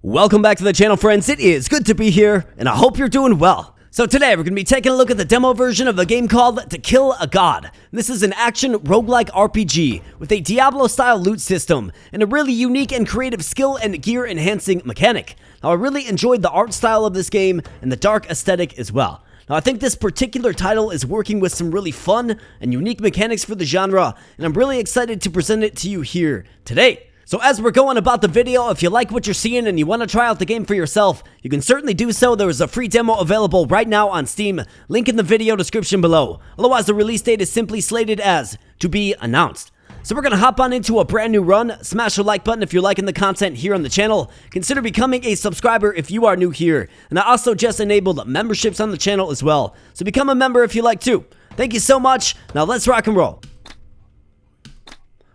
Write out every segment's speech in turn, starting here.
Welcome back to the channel, friends. It is good to be here, and I hope you're doing well. So today, we're going to be taking a look at the demo version of a game called To Kill a God. This is an action roguelike RPG with a Diablo-style loot system and a really unique and creative skill and gear-enhancing mechanic. Now, I really enjoyed the art style of this game and the dark aesthetic as well. Now, I think this particular title is working with some really fun and unique mechanics for the genre, and I'm really excited to present it to you here today. So as we're going about the video, if you like what you're seeing and you want to try out the game for yourself, you can certainly do so. There is a free demo available right now on Steam, link in the video description below. Otherwise, the release date is simply slated as to be announced. So we're going to hop on into a brand new run. Smash the like button if you're liking the content here on the channel. Consider becoming a subscriber if you are new here. And I also just enabled memberships on the channel as well. So become a member if you like too. Thank you so much. Now let's rock and roll.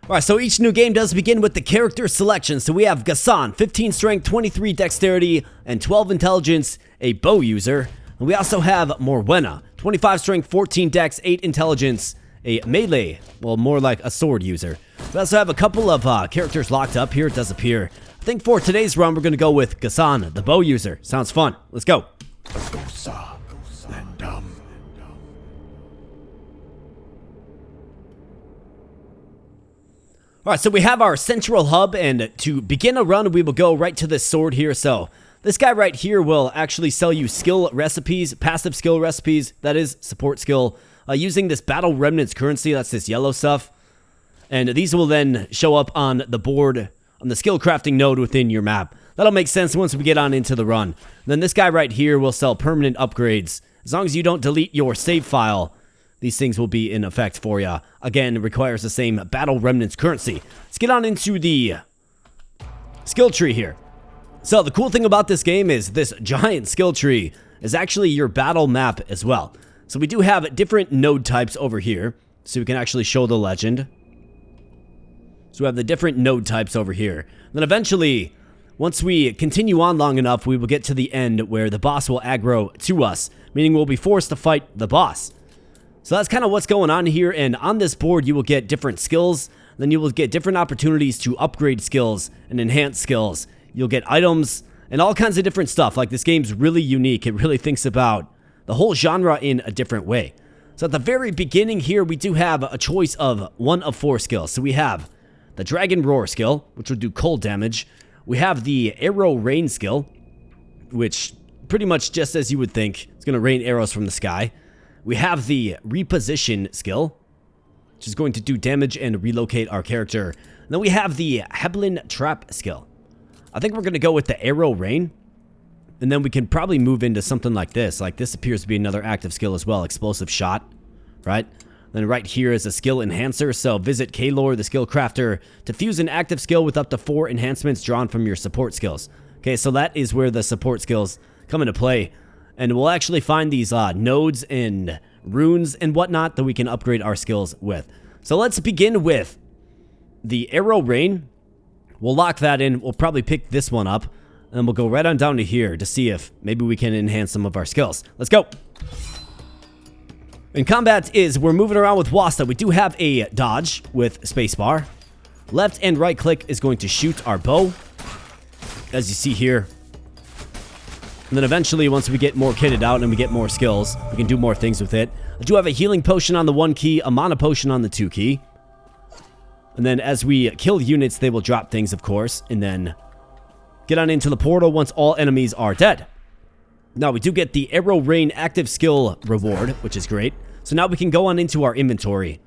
Alright, so each new game does begin with the character selection. So we have Gassan, 15 strength, 23 dexterity, and 12 intelligence, a bow user. And we also have Morwenna, 25 strength, 14 dex, 8 intelligence, a melee, well, more like a sword user. We also have a couple of characters locked up here, it does appear. I think for today's run, we're going to go with Gassan, the bow user. Sounds fun. Let's go. Alright, so we have our central hub, and to begin a run, we will go right to this sword here. So this guy right here will actually sell you skill recipes, passive skill recipes, that is, support skill, using this battle remnants currency, that's this yellow stuff. And these will then show up on the board, on the skill crafting node within your map. That'll make sense once we get on into the run. Then this guy right here will sell permanent upgrades. As long as you don't delete your save file, these things will be in effect for you. Again, it requires the same battle remnants currency. Let's get on into the skill tree here. So the cool thing about this game is this giant skill tree is actually your battle map as well. So we do have different node types over here. So we can actually show the legend. So we have the different node types over here. And then eventually, once we continue on long enough, we will get to the end where the boss will aggro to us, meaning we'll be forced to fight the boss. So that's kind of what's going on here, and on this board you will get different skills, then you will get different opportunities to upgrade skills and enhance skills. You'll get items and all kinds of different stuff. Like, this game's really unique. It really thinks about the whole genre in a different way. So at the very beginning here, we do have a choice of one of 4 skills. So we have the Dragon Roar skill, which will do cold damage. We have the Arrow Rain skill, which pretty much just as you would think, it's going to rain arrows from the sky. We have the Reposition skill, which is going to do damage and relocate our character. And then we have the Heblin Trap skill. I think we're going to go with the Arrow Rain. And then we can probably move into something like this. Like, this appears to be another active skill as well. Explosive Shot, right? Then right here is a skill enhancer. So visit Kalor, the skill crafter, to fuse an active skill with up to 4 enhancements drawn from your support skills. Okay, so that is where the support skills come into play. And we'll actually find these nodes and runes and whatnot that we can upgrade our skills with. So let's begin with the Arrow Rain. We'll lock that in. We'll probably pick this one up. And then we'll go right on down to here to see if maybe we can enhance some of our skills. Let's go. In combat we're moving around with Wasta. We do have a dodge with spacebar. Left and right click is going to shoot our bow, as you see here. And then eventually, once we get more kitted out and we get more skills, we can do more things with it. I do have a healing potion on the 1 key, a mana potion on the 2 key. And then as we kill units, they will drop things, of course. And then get on into the portal once all enemies are dead. Now, we do get the Arrow Rain active skill reward, which is great. So now we can go on into our inventory.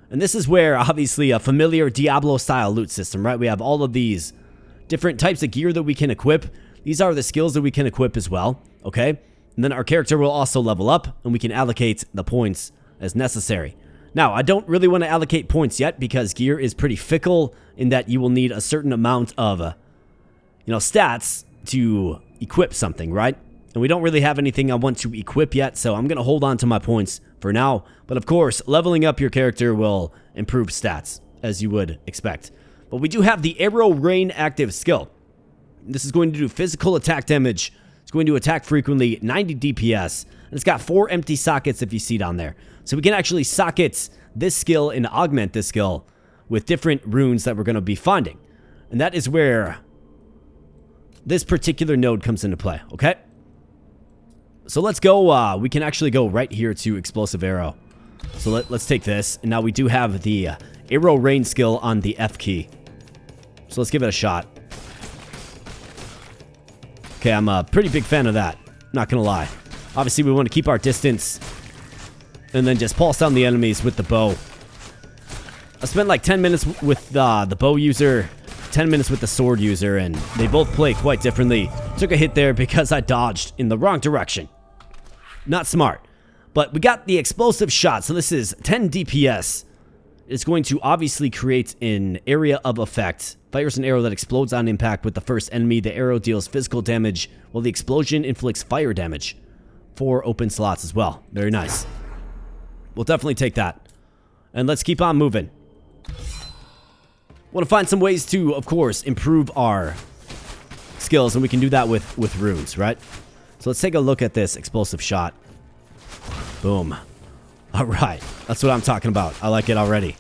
And this is where, obviously, a familiar Diablo-style loot system, right? We have all of these different types of gear that we can equip. These are the skills that we can equip as well, okay? And then our character will also level up, and we can allocate the points as necessary. Now, I don't really want to allocate points yet, because gear is pretty fickle in that you will need a certain amount of, stats to equip something, right? And we don't really have anything I want to equip yet, so I'm going to hold on to my points for now. But of course, leveling up your character will improve stats, as you would expect. But we do have the Arrow Rain active skill. This is going to do physical attack damage. It's going to attack frequently, 90 DPS. And it's got 4 empty sockets if you see down there. So we can actually socket this skill and augment this skill with different runes that we're going to be finding. And that is where this particular node comes into play, okay? So let's go, we can actually go right here to Explosive Arrow. So let's take this, and now we do have the Arrow Rain skill on the F key. So let's give it a shot. Okay, I'm a pretty big fan of that, not gonna lie. Obviously, we want to keep our distance, and then just pulse down the enemies with the bow. I spent like 10 minutes with the bow user, 10 minutes with the sword user, and they both play quite differently. Took a hit there because I dodged in the wrong direction. Not smart. But we got the explosive shot, so this is 10 DPS. It's going to obviously create an area of effect. Fires an arrow that explodes on impact with the first enemy. The arrow deals physical damage, while the explosion inflicts fire damage. 4 open slots as well. Very nice. We'll definitely take that. And let's keep on moving. Want to find some ways to, of course, improve our skills, and we can do that with runes, right? So let's take a look at this explosive shot. Boom. All right. That's what I'm talking about. I like it already.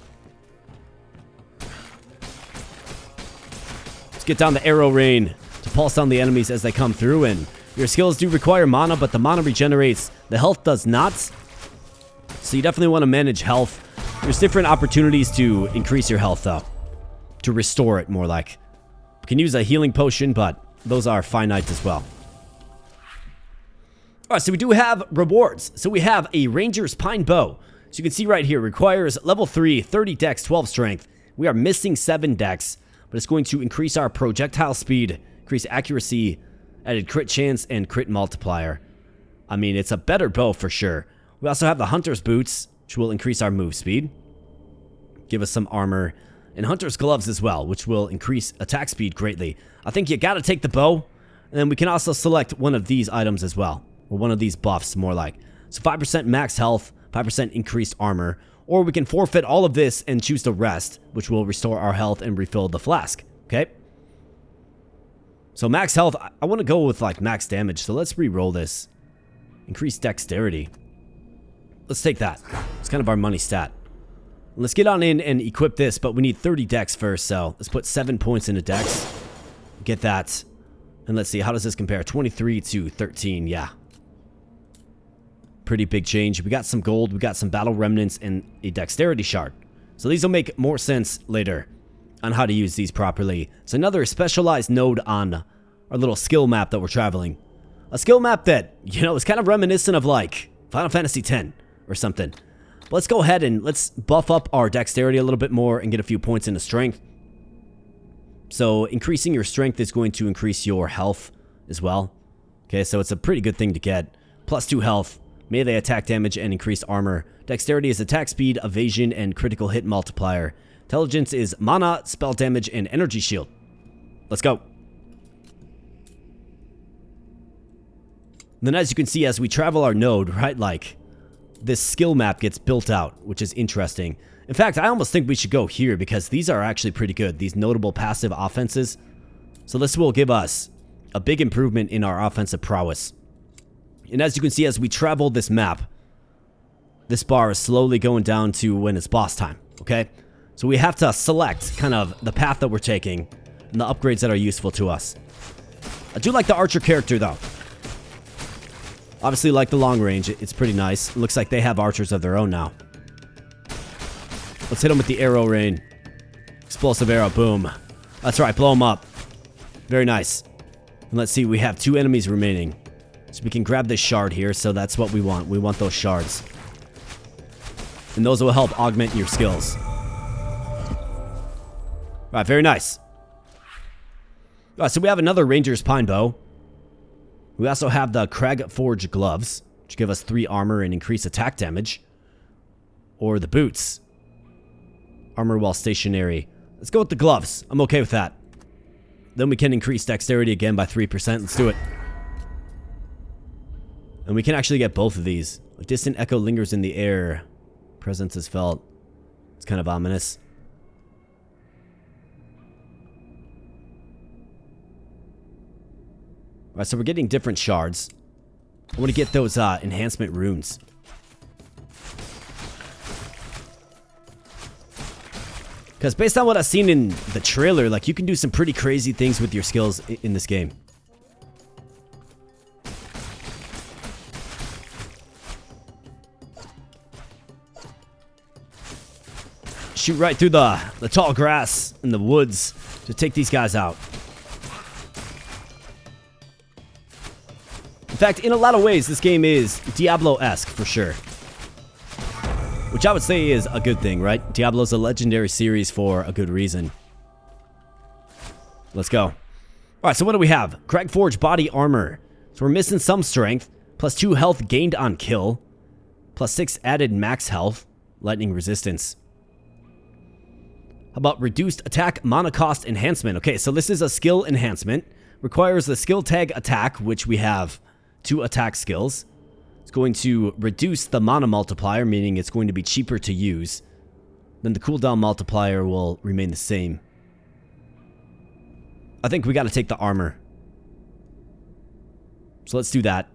Let's get down the arrow rain to pulse down the enemies as they come through, and your skills do require mana, but the mana regenerates. The health does not. So you definitely want to manage health. There's different opportunities to increase your health, though. To restore it, more like. You can use a healing potion, but those are finite as well. Alright, so we do have rewards. So we have a Ranger's Pine Bow. So you can see right here, requires level 3, 30 dex, 12 strength. We are missing 7 dex, but it's going to increase our projectile speed, increase accuracy, added crit chance, and crit multiplier. I mean, it's a better bow for sure. We also have the Hunter's Boots, which will increase our move speed, give us some armor, and Hunter's Gloves as well, which will increase attack speed greatly. I think you gotta take the bow, and then we can also select one of these items as well. Or one of these buffs, more like. So 5% max health, 5% increased armor. Or we can forfeit all of this and choose the rest, which will restore our health and refill the flask. Okay? So max health, I want to go with like max damage. So let's re-roll this. Increase dexterity. Let's take that. It's kind of our money stat. Let's get on in and equip this, but we need 30 dex first. So let's put 7 points into dex. Get that. And let's see, how does this compare? 23 to 13, yeah. Pretty big change. We got some gold, we got some battle remnants, and a dexterity shard. So these will make more sense later on how to use these properly. It's another specialized node on our little skill map that we're traveling. A skill map that, you know, is kind of reminiscent of like Final Fantasy X or something. But let's go ahead and let's buff up our dexterity a little bit more and get a few points into strength. So increasing your strength is going to increase your health as well. Okay, so it's a pretty good thing to get. Plus 2 health. Melee attack damage and increased armor. Dexterity is attack speed, evasion, and critical hit multiplier. Intelligence is mana, spell damage, and energy shield. Let's go. Then as you can see, as we travel our node, right, like, this skill map gets built out, which is interesting. In fact, I almost think we should go here because these are actually pretty good, these notable passive offenses. So this will give us a big improvement in our offensive prowess. And as you can see, as we travel this map, this bar is slowly going down to when it's boss time, okay? So we have to select kind of the path that we're taking and the upgrades that are useful to us. I do like the archer character, though. Obviously, like the long range, it's pretty nice. It looks like they have archers of their own now. Let's hit them with the arrow rain. Explosive arrow, boom. That's right, blow them up. Very nice. And let's see, we have 2 enemies remaining. So we can grab this shard here, so that's what we want. We want those shards. And those will help augment your skills. Alright, very nice. Alright, so we have another Ranger's Pine Bow. We also have the Crag Forge Gloves, which give us 3 armor and increase attack damage. Or the boots. Armor while stationary. Let's go with the gloves. I'm okay with that. Then we can increase dexterity again by 3%. Let's do it. And we can actually get both of these. A distant echo lingers in the air. Presence is felt. It's kind of ominous. Alright, so we're getting different shards. I want to get those enhancement runes. Because based on what I've seen in the trailer, like, you can do some pretty crazy things with your skills in this game. shoot right through the tall grass in the woods to take these guys out. In fact, in a lot of ways, this game is Diablo-esque for sure. Which I would say is a good thing, right? Diablo's a legendary series for a good reason. Let's go. Alright, so what do we have? Cragforged body armor. So we're missing some strength. Plus 2 health gained on kill. Plus 6 added max health. Lightning resistance. How about reduced attack mana cost enhancement? Okay, so this is a skill enhancement. Requires the skill tag attack, which we have 2 attack skills. It's going to reduce the mana multiplier, meaning it's going to be cheaper to use. Then the cooldown multiplier will remain the same. I think we got to take the armor. So let's do that.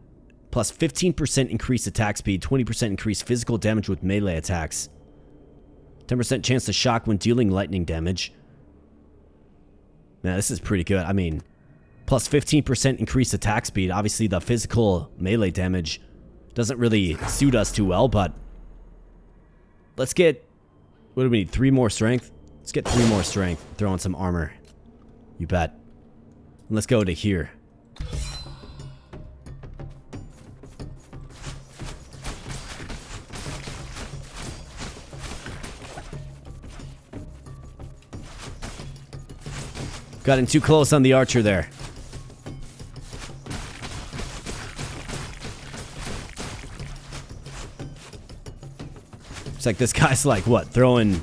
Plus 15% increased attack speed, 20% increased physical damage with melee attacks. 10% chance to shock when dealing lightning damage. Man, this is pretty good. I mean, plus 15% increased attack speed. Obviously, the physical melee damage doesn't really suit us too well, but let's get, what do we need, 3 more strength? Let's get 3 more strength. Throw on some armor. You bet. And let's go to here. Got in too close on the archer there. It's like this guy's like, what, throwing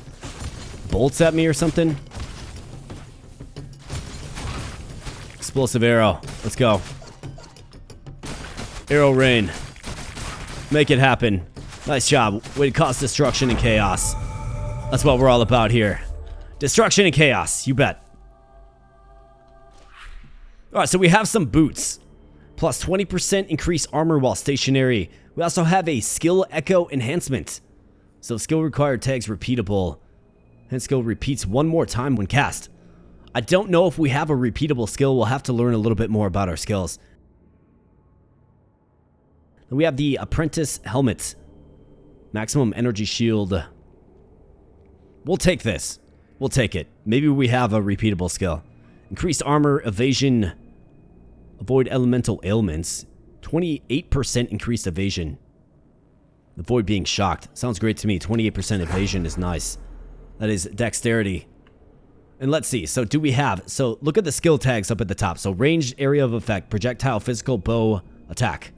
bolts at me or something? Explosive arrow. Let's go. Arrow rain. Make it happen. Nice job. Way to cause destruction and chaos. That's what we're all about here. Destruction and chaos. You bet. Alright, so we have some boots. Plus 20% increased armor while stationary. We also have a skill echo enhancement. So skill required tags repeatable. And skill repeats 1 more time when cast. I don't know if we have a repeatable skill. We'll have to learn a little bit more about our skills. Then we have the apprentice helmet. Maximum energy shield. We'll take this. We'll take it. Maybe we have a repeatable skill. Increased armor, evasion, avoid elemental ailments, 28% increased evasion. Avoid being shocked. Sounds great to me. 28% evasion is nice. That is dexterity. And let's see. So do we have... So look at the skill tags up at the top. So ranged area of effect, projectile, physical, bow, attack.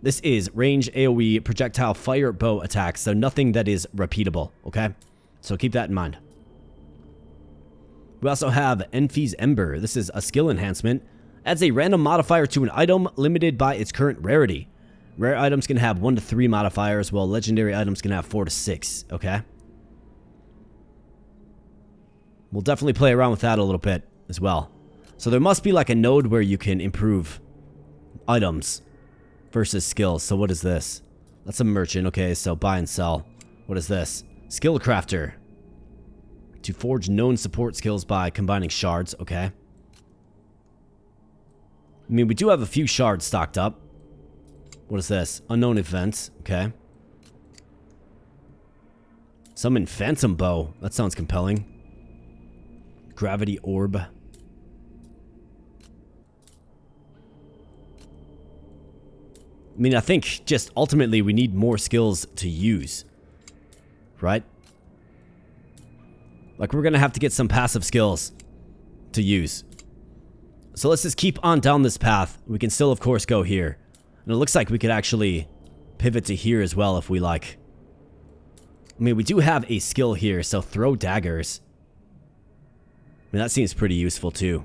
This is range, AoE, projectile, fire, bow, attack. So nothing that is repeatable. Okay? So keep that in mind. We also have Enfi's Ember. This is a skill enhancement. Adds a random modifier to an item limited by its current rarity. Rare items can have 1 to 3 modifiers, while legendary items can have 4 to 6. Okay? We'll definitely play around with that a little bit as well. So there must be like a node where you can improve items versus skills. So what is this? That's a merchant. Okay, so buy and sell. What is this? Skill crafter. To forge known support skills by combining shards. Okay. I mean, we do have a few shards stocked up. What is this? Unknown events. Okay. Summon phantom bow. That sounds compelling. Gravity orb. I mean, I think just ultimately we need more skills to use. Right? Like, we're gonna have to get some passive skills to use. So let's just keep on down this path. We can still, of course, go here. And it looks like we could actually pivot to here as well if we like. I mean, we do have a skill here, so throw daggers. I mean, that seems pretty useful, too.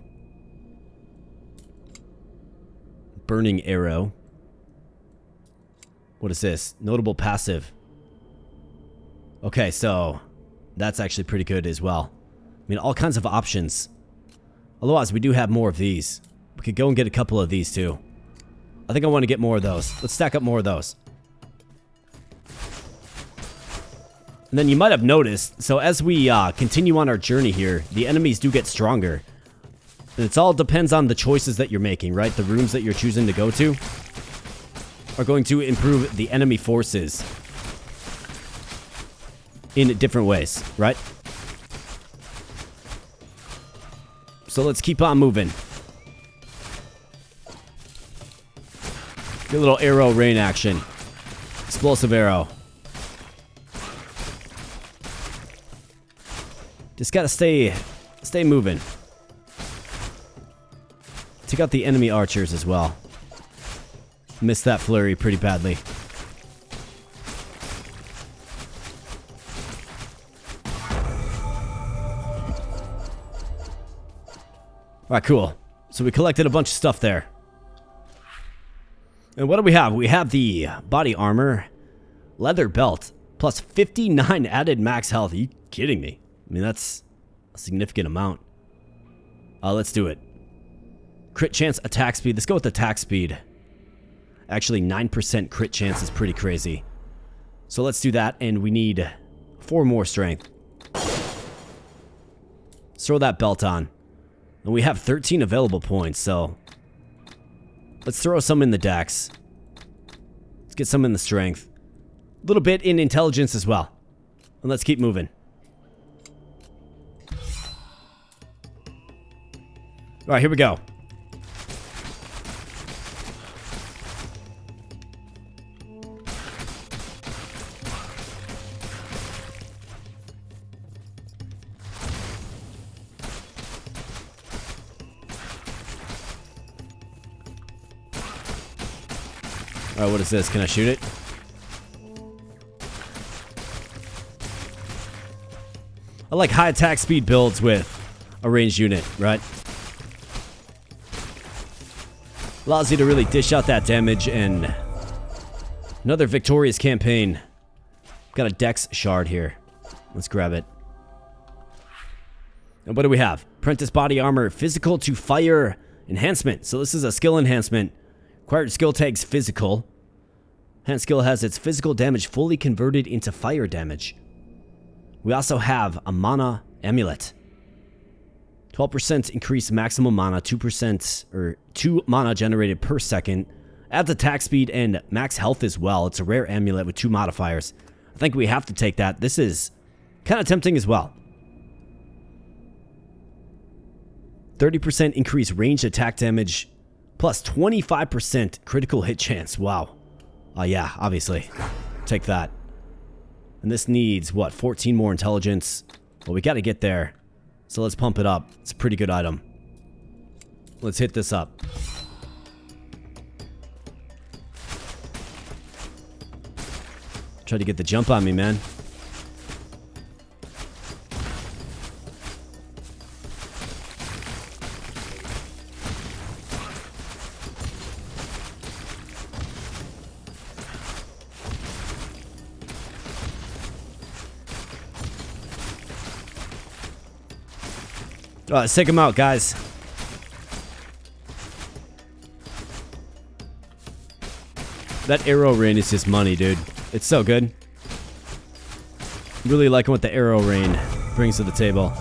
Burning arrow. What is this? Notable passive. Okay, so that's actually pretty good as well. I mean, all kinds of options. Otherwise, we do have more of these. We could go and get a couple of these, too. I think I want to get more of those. Let's stack up more of those. And then you might have noticed, so as we continue on our journey here, the enemies do get stronger. And it all depends on the choices that you're making, right? The rooms that you're choosing to go to are going to improve the enemy forces in different ways, right? So let's keep on moving. Get a little arrow rain action. Explosive arrow. Just gotta stay moving. Take out the enemy archers as well. Missed that flurry pretty badly. Alright, cool. So we collected a bunch of stuff there. And what do we have? We have the body armor, leather belt, plus 59 added max health. Are you kidding me? I mean, that's a significant amount. Let's do it. Crit chance, attack speed. Let's go with attack speed. Actually, 9% crit chance is pretty crazy. So let's do that, and we need 4 more strength. Let's throw that belt on. And we have 13 available points, so let's throw some in the dex. Let's get some in the strength. A little bit in intelligence as well. And let's keep moving. Alright, here we go. Alright, what is this? Can I shoot it? I like high attack speed builds with a ranged unit, right? Allows you to really dish out that damage, and another victorious campaign. Got a dex shard here. Let's grab it. And what do we have? Apprentice body armor, physical to fire enhancement. So this is a skill enhancement. Required skill tags physical. Hand skill has its physical damage fully converted into fire damage. We also have a mana amulet. 12% increase maximum mana, 2% or 2 mana generated per second. Adds attack speed and max health as well. It's a rare amulet with 2 modifiers. I think we have to take that. This is kind of tempting as well. 30% increase ranged attack damage. Plus 25% critical hit chance. Wow. Yeah, obviously. Take that. And this needs, what, 14 more intelligence? Well, we gotta get there. So let's pump it up. It's a pretty good item. Let's hit this up. Try to get the jump on me, man. Let's take him out, guys. That arrow rain is just money, dude. It's so good. Really liking what the arrow rain brings to the table.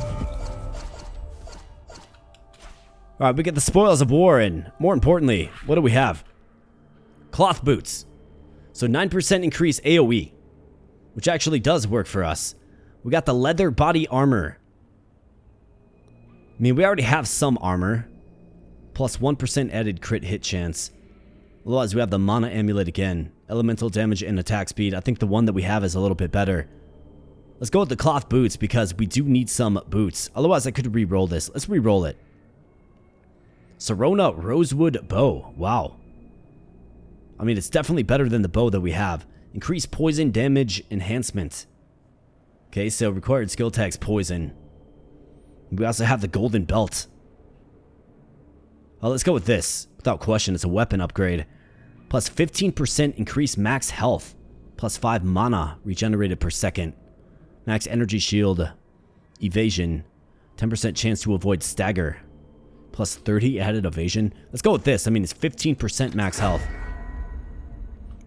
Alright, we get the spoils of war, and more importantly, what do we have? Cloth boots. So 9% increase AoE, which actually does work for us. We got the leather body armor. I mean, we already have some armor. Plus 1% added crit hit chance. Otherwise, we have the mana amulet again. Elemental damage and attack speed. I think the one that we have is a little bit better. Let's go with the cloth boots because we do need some boots. Otherwise, I could re-roll this. Let's re-roll it. Serona Rosewood Bow. Wow. I mean, it's definitely better than the bow that we have. Increased poison damage enhancement. Okay, so required skill tags poison. We also have the golden belt. Let's go with this. Without question, it's a weapon upgrade. Plus 15% increased max health. Plus 5 mana regenerated per second. Max energy shield. Evasion. 10% chance to avoid stagger. Plus 30 added evasion. Let's go with this. I mean, it's 15% max health.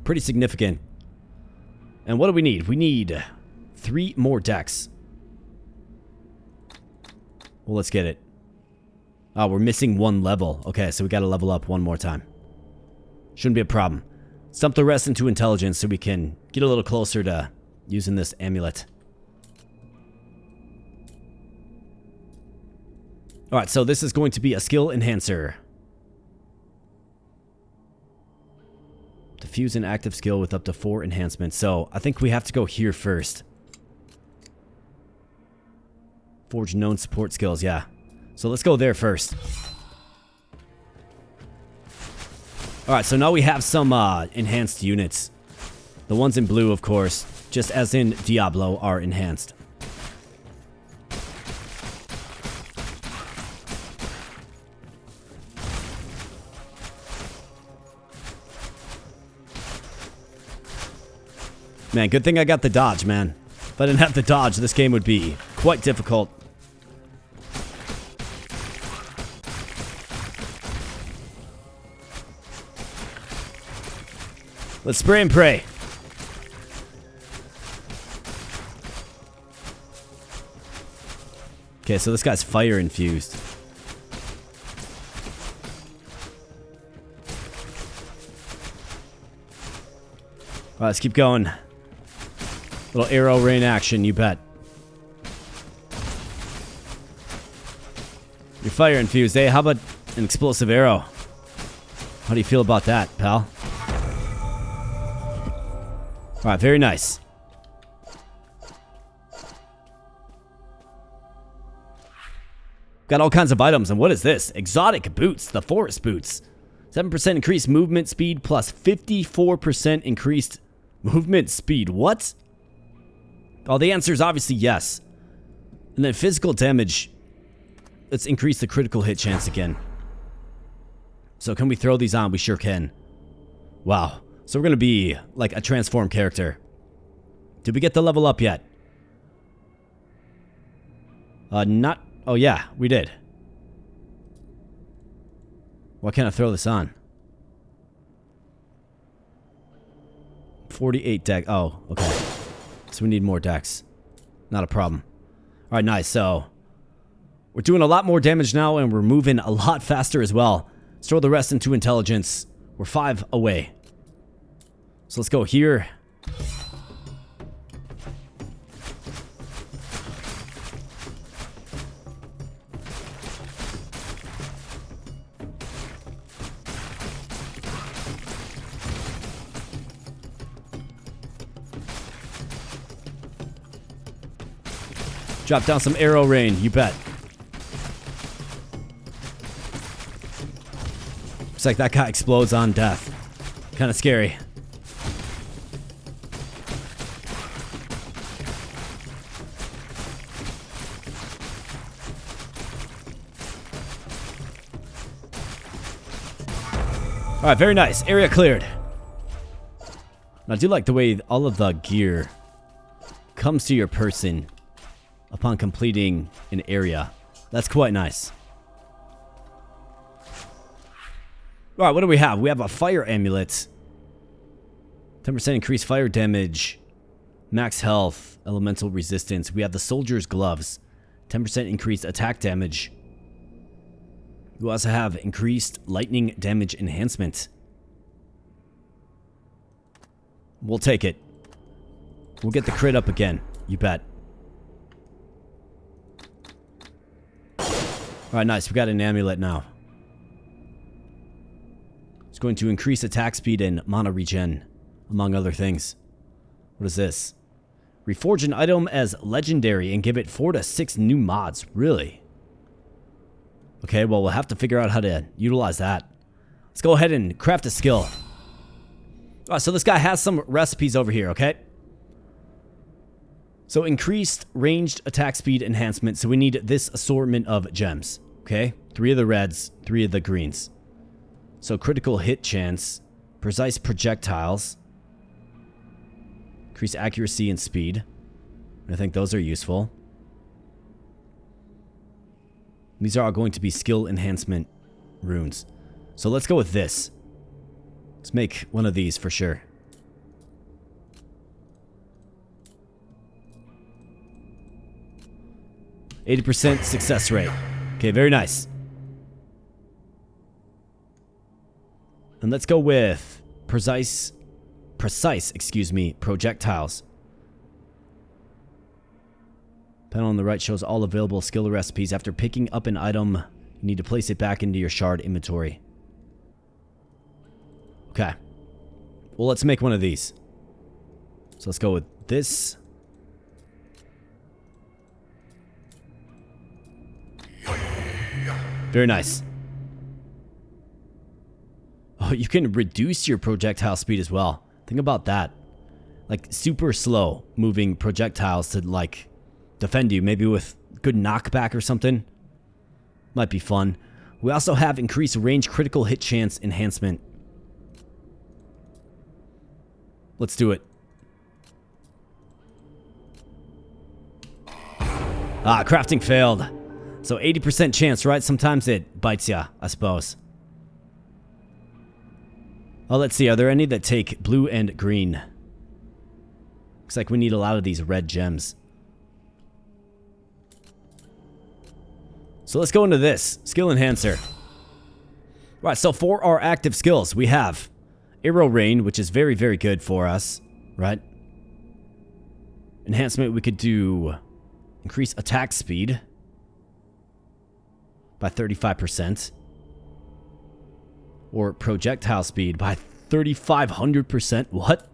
Pretty significant. And what do we need? We need 3 more decks. Well, let's get it. Oh, we're missing 1 level. Okay, so we gotta level up 1 more time. Shouldn't be a problem. Stump the rest into intelligence so we can get a little closer to using this amulet. Alright, so this is going to be a skill enhancer. Diffuse an active skill with up to 4 enhancements. So, I think we have to go here first. Forge known support skills, yeah. So let's go there first. Alright, so now we have some enhanced units. The ones in blue, of course, just as in Diablo, are enhanced. Man, good thing I got the dodge, man. If I didn't have the dodge, this game would be quite difficult. Let's spray and pray. Okay, so this guy's fire infused. Alright, let's keep going. Little arrow rain action, you bet. You're fire infused, eh? How about an explosive arrow? How do you feel about that, pal? Alright, very nice. Got all kinds of items, and what is this? Exotic boots, the forest boots. 7% increased movement speed plus 54% increased movement speed. What? Oh, the answer is obviously yes. And then physical damage. Let's increase the critical hit chance again. So can we throw these on? We sure can. Wow. So we're going to be like a transformed character. Did we get the level up yet? Not... Oh, yeah, we did. Why can't I throw this on? 48 deck. Oh, okay. So we need more decks. Not a problem. Alright, nice. So, we're doing a lot more damage now, and we're moving a lot faster as well. Let's throw the rest into intelligence. We're 5 away. So let's go here. Drop down some arrow rain, you bet. Looks like that guy explodes on death. Kind of scary. Alright, very nice. Area cleared. And I do like the way all of the gear comes to your person upon completing an area. That's quite nice. Alright, what do we have? We have a fire amulet. 10% increased fire damage. Max health. Elemental resistance. We have the soldier's gloves. 10% increased attack damage. We also have increased lightning damage enhancement. We'll take it. We'll get the crit up again. You bet. Alright, nice. We got an amulet now. It's going to increase attack speed and mana regen, among other things. What is this? Reforge an item as legendary and give it 4 to 6 new mods. Really? Okay, well, we'll have to figure out how to utilize that. Let's go ahead and craft a skill. Alright, so this guy has some recipes over here, okay? So increased ranged attack speed enhancement. So we need this assortment of gems, okay? 3 of the reds, 3 of the greens. So critical hit chance, precise projectiles, increased accuracy and speed. I think those are useful. These are all going to be skill enhancement runes. So let's go with this. Let's make one of these for sure. %, success rate. Okay, very nice. And let's go with precise, projectiles. Panel on the right shows all available skill recipes. After picking up an item, you need to place it back into your shard inventory. Okay. Well, let's make one of these. So let's go with this. Very nice. Oh, you can reduce your projectile speed as well. Think about that. Like, super slow moving projectiles to, like, defend you. Maybe with good knockback or something. Might be fun. We also have increased range critical hit chance enhancement. Let's do it. Ah, crafting failed. So 80% chance, right? Sometimes it bites ya, I suppose. Oh, let's see. Are there any that take blue and green? Looks like we need a lot of these red gems. So let's go into this. Skill enhancer. Right, so for our active skills, we have Arrow Rain, which is very, very good for us, right? Enhancement, we could do increase attack speed by 35%. Or projectile speed by 3,500%. What?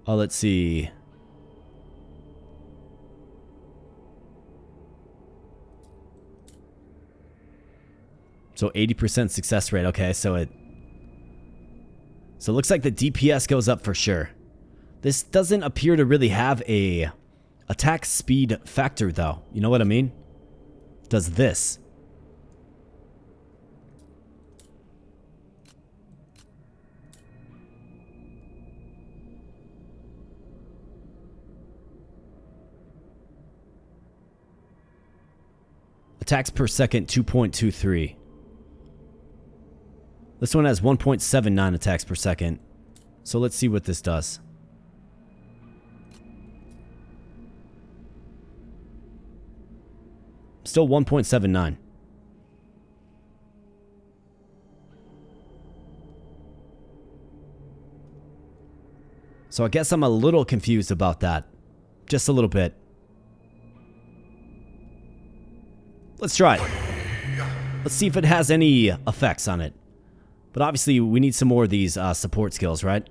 Oh, let's see. So 80% success rate. Okay, so it looks like the DPS goes up for sure. This doesn't appear to really have a attack speed factor though. You know what I mean? It does this. Attacks per second 2.23. This one has 1.79 attacks per second. So let's see what this does. Still 1.79. So I guess I'm a little confused about that. Just a little bit. Let's try it. Let's see if it has any effects on it. But obviously, we need some more of these support skills, right?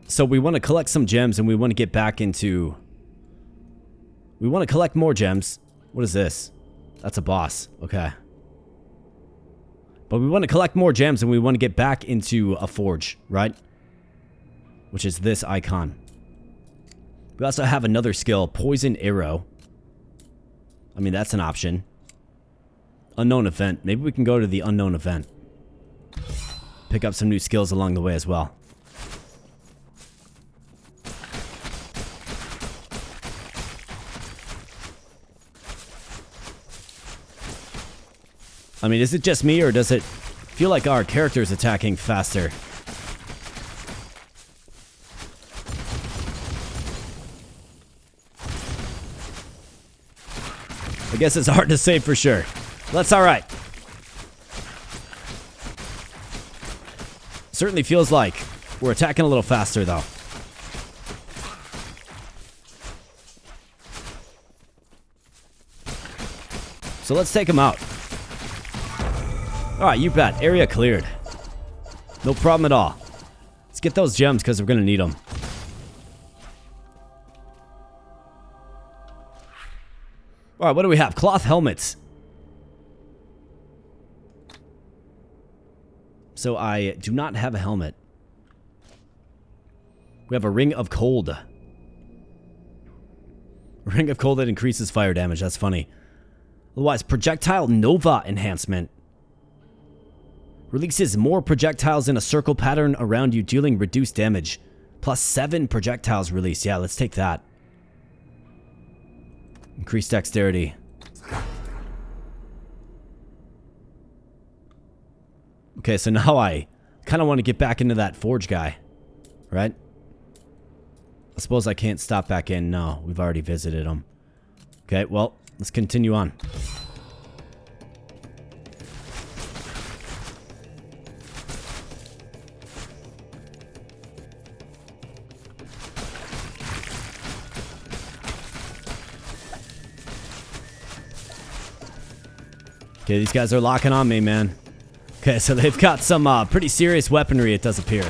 So we want to collect some gems and we want to get back into... We want to collect more gems. What is this? That's a boss. Okay. But we want to collect more gems and we want to get back into a forge, right? Which is this icon. We also have another skill, Poison Arrow. I mean, that's an option. Unknown event. Maybe we can go to the unknown event. Pick up some new skills along the way as well. I mean, is it just me or does it feel like our character's attacking faster? I guess it's hard to say for sure. That's alright. Certainly feels like we're attacking a little faster though. So let's take him out. Alright, you bet. Area cleared. No problem at all. Let's get those gems because we're going to need them. Alright, what do we have? Cloth helmets. So I do not have a helmet. We have a Ring of Cold. A Ring of Cold that increases fire damage. That's funny. Otherwise, Projectile Nova enhancement. Releases more projectiles in a circle pattern around you, dealing reduced damage. Plus 7 projectiles released. Yeah, let's take that. Increased dexterity. Okay, so now I kind of want to get back into that forge guy. Right? I suppose I can't stop back in. No, we've already visited him. Okay, well, Let's continue on. Okay, these guys are locking on me, man. Okay, so they've got some pretty serious weaponry, it does appear.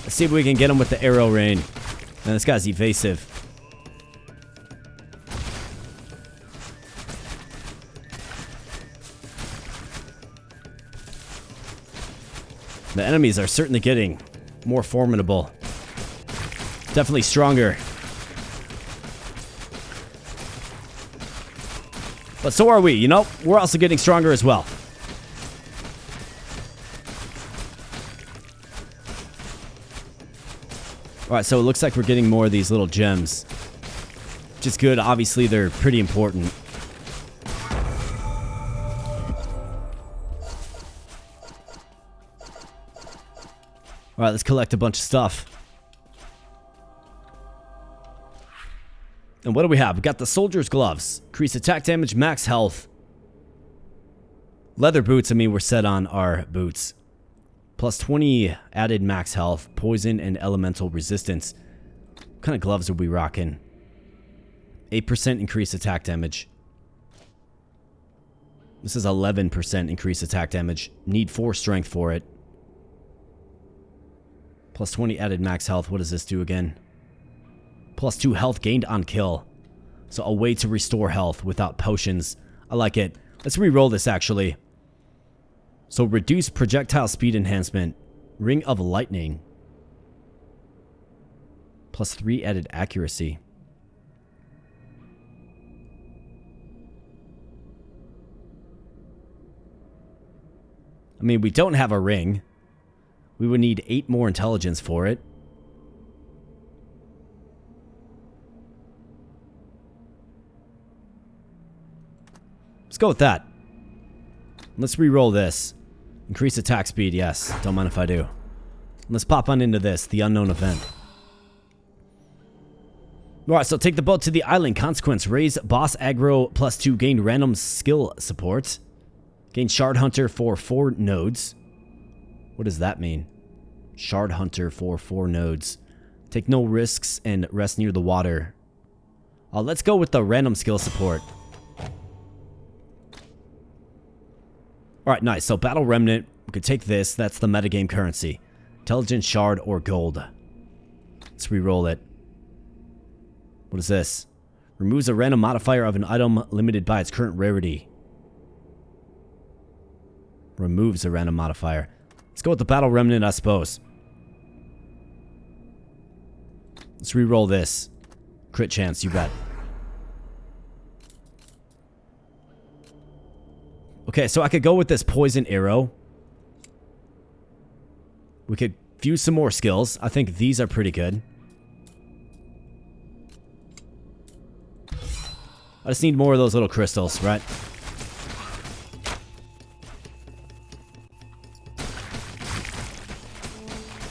Let's see if we can get them with the arrow rain. Man, this guy's evasive. The enemies are certainly getting more formidable. Definitely stronger. But so are we, you know? We're also getting stronger as well. Alright, so it looks like we're getting more of these little gems. Which is good. Obviously, they're pretty important. Alright, let's collect a bunch of stuff. And what do we have? We got the soldier's gloves. Increase attack damage, max health. Leather boots, I mean, we're set on our boots. Plus 20 added max health, poison, and elemental resistance. What kind of gloves are we rocking? 8% increased attack damage. This is 11% increased attack damage. Need 4 strength for it. Plus 20 added max health. What does this do again? Plus 2 health gained on kill. So a way to restore health without potions. I like it. Let's re-roll this actually. So reduce projectile speed enhancement. Ring of lightning. Plus 3 added accuracy. I mean, we don't have a ring. We would need 8 more intelligence for it. Let's go with that. Let's re-roll this. Increase attack speed, yes. Don't mind if I do. Let's pop on into this, the unknown event. Alright, so take the boat to the island. Consequence, raise boss aggro plus 2. Gain random skill support. Gain Shard Hunter for 4 nodes. What does that mean? Shard Hunter for 4 nodes. Take no risks and rest near the water. Let's go with the random skill support. Alright, nice. So Battle Remnant, we could take this. That's the metagame currency. Intelligence, Shard, or Gold. Let's re-roll it. What is this? Removes a random modifier of an item limited by its current rarity. Removes a random modifier. Let's go with the Battle Remnant, I suppose. Let's re-roll this. Crit chance, you bet. Okay, so I could go with this poison arrow. We could fuse some more skills. I think these are pretty good. I just need more of those little crystals, right?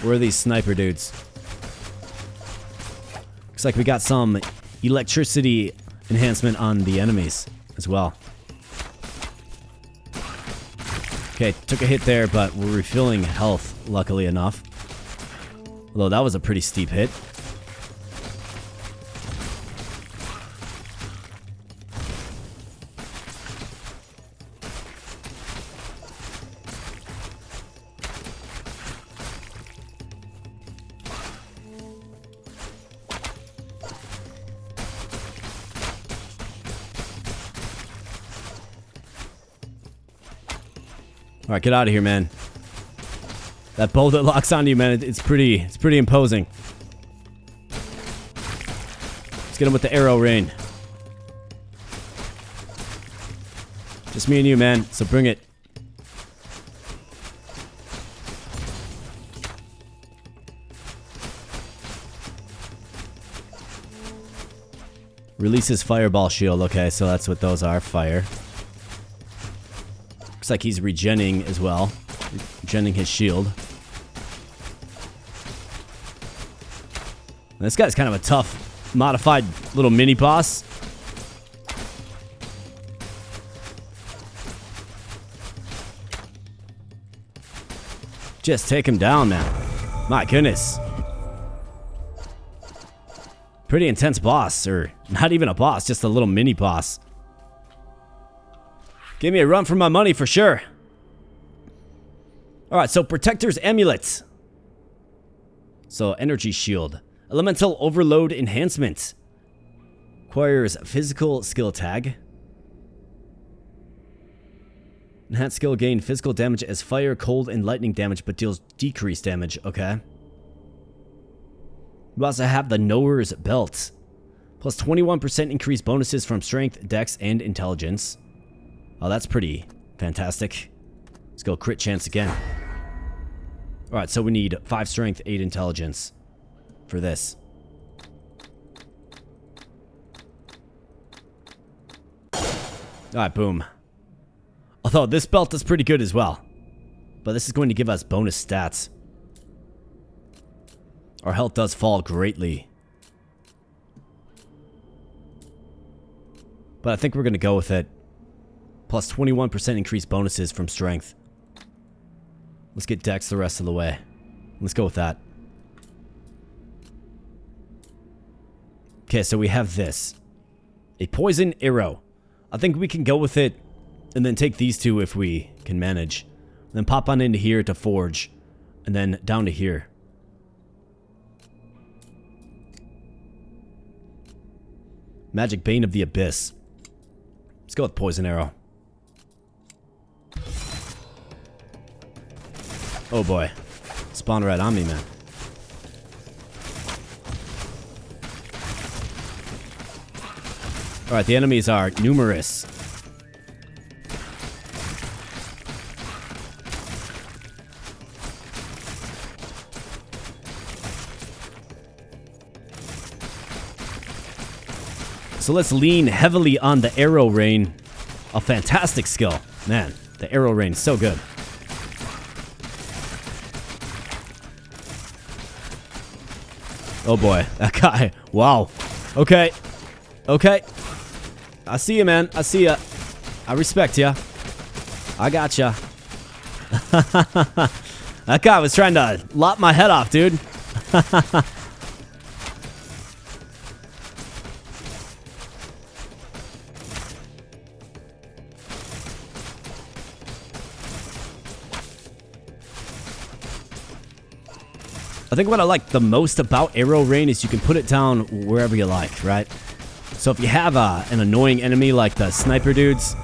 Where are these sniper dudes? Looks like we got some electricity enhancement on the enemies as well. Okay, took a hit there, but we're refilling health, luckily enough. Although that was a pretty steep hit. Alright, get out of here, man. That bow that locks onto you, man, it's pretty imposing. Let's get him with the arrow rain. Just me and you, man, so bring it. Releases fireball shield. Okay, so that's what those are. Fire. Looks like he's regenning as well. Regenning his shield. This guy's kind of a tough, modified little mini boss. Just take him down, man. My goodness. Pretty intense boss, or not even a boss, just a little mini boss. Give me a run for my money for sure. Alright, so Protector's Amulet. So, Energy Shield. Elemental Overload Enhancement. Acquires physical skill tag. Enhanced skill gain physical damage as fire, cold, and lightning damage, but deals decreased damage. Okay. We also have the Knower's Belt. Plus 21% increased bonuses from strength, dex, and intelligence. Oh, that's pretty fantastic. Let's go crit chance again. Alright, so we need 5 strength, 8 intelligence for this. Alright, boom. Although this belt is pretty good as well. But this is going to give us bonus stats. Our health does fall greatly. But I think we're going to go with it. Plus 21% increased bonuses from strength. Let's get dex the rest of the way. Let's go with that. Okay, so we have this. A poison arrow. I think we can go with it and then take these two if we can manage. Then pop on into here to forge. And then down to here. Magic Bane of the Abyss. Let's go with poison arrow. Oh boy. Spawned right on me, man. Alright, the enemies are numerous. So let's lean heavily on the arrow rain. A fantastic skill. Man, the arrow rain is so good. Oh boy, that guy. Wow. Okay. Okay. I see you, man. I see ya. I respect ya. I gotcha. That guy was trying to lop my head off, dude. I think what I like the most about arrow rain is you can put it down wherever you like, right? So if you have an annoying enemy like the sniper dudes,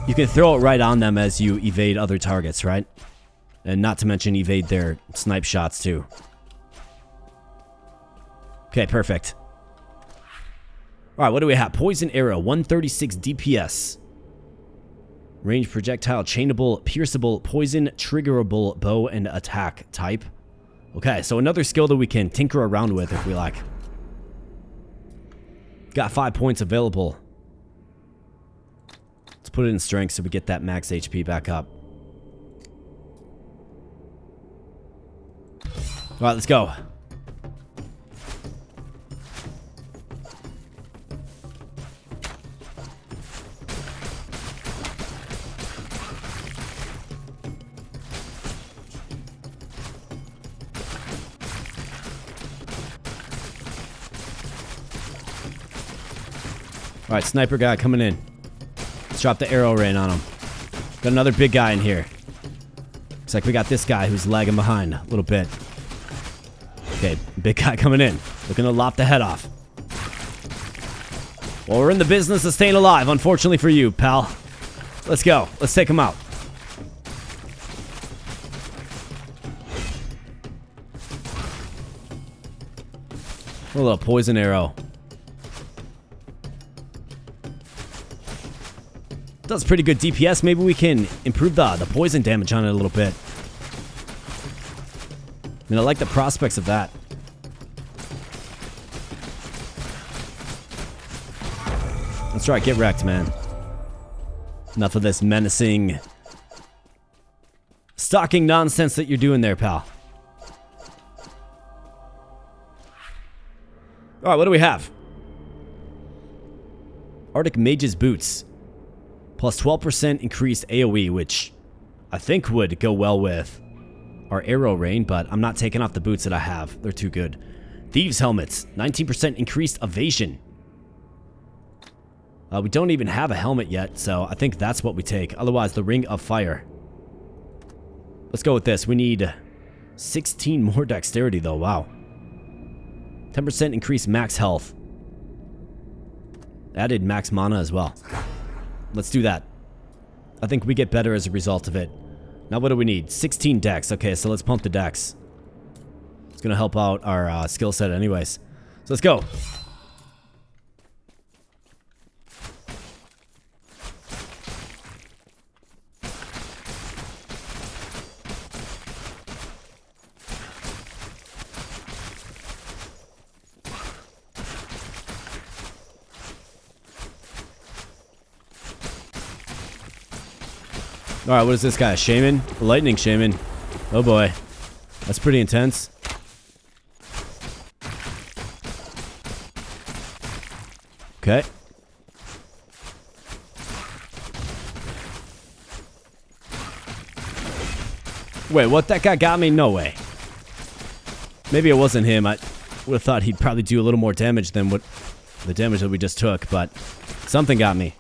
you can throw it right on them as you evade other targets, right? And not to mention evade their snipe shots too. Okay, perfect. Alright, what do we have? Poison arrow, 136 DPS. Range projectile, chainable, pierceable, poison, triggerable, bow, and attack type. Okay, so another skill that we can tinker around with if we like. Got 5 points available. Let's put it in strength so we get that max HP back up. Alright, let's go. Alright, sniper guy coming in. Let's drop the arrow rain on him. Got another big guy in here. Looks like we got this guy who's lagging behind a little bit. Okay, big guy coming in. Looking to lop the head off. Well, we're in the business of staying alive, unfortunately for you, pal. Let's go. Let's take him out. A little poison arrow. Does pretty good DPS. Maybe we can improve the poison damage on it a little bit. I mean, I like the prospects of that. Let's try get wrecked, man. Enough of this menacing stalking nonsense that you're doing there, pal. Alright, what do we have? Arctic Mage's Boots. Plus 12% increased AoE, which I think would go well with our arrow rain, but I'm not taking off the boots that I have. They're too good. Thieves' helmets. 19% increased evasion. We don't even have a helmet yet, so I think that's what we take. Otherwise, the Ring of Fire. Let's go with this. We need 16 more dexterity, though. Wow. 10% increased max health. Added max mana as well. Let's do that. I think we get better as a result of it. Now what do we need? 16 dex. Okay, so let's pump the dex. It's going to help out our skill set anyways. So let's go. Alright, what is this guy? A shaman? A lightning shaman. Oh boy. That's pretty intense. Okay. Wait, what? That guy got me? No way. Maybe it wasn't him. I would have thought he'd probably do a little more damage than what the damage that we just took, but something got me.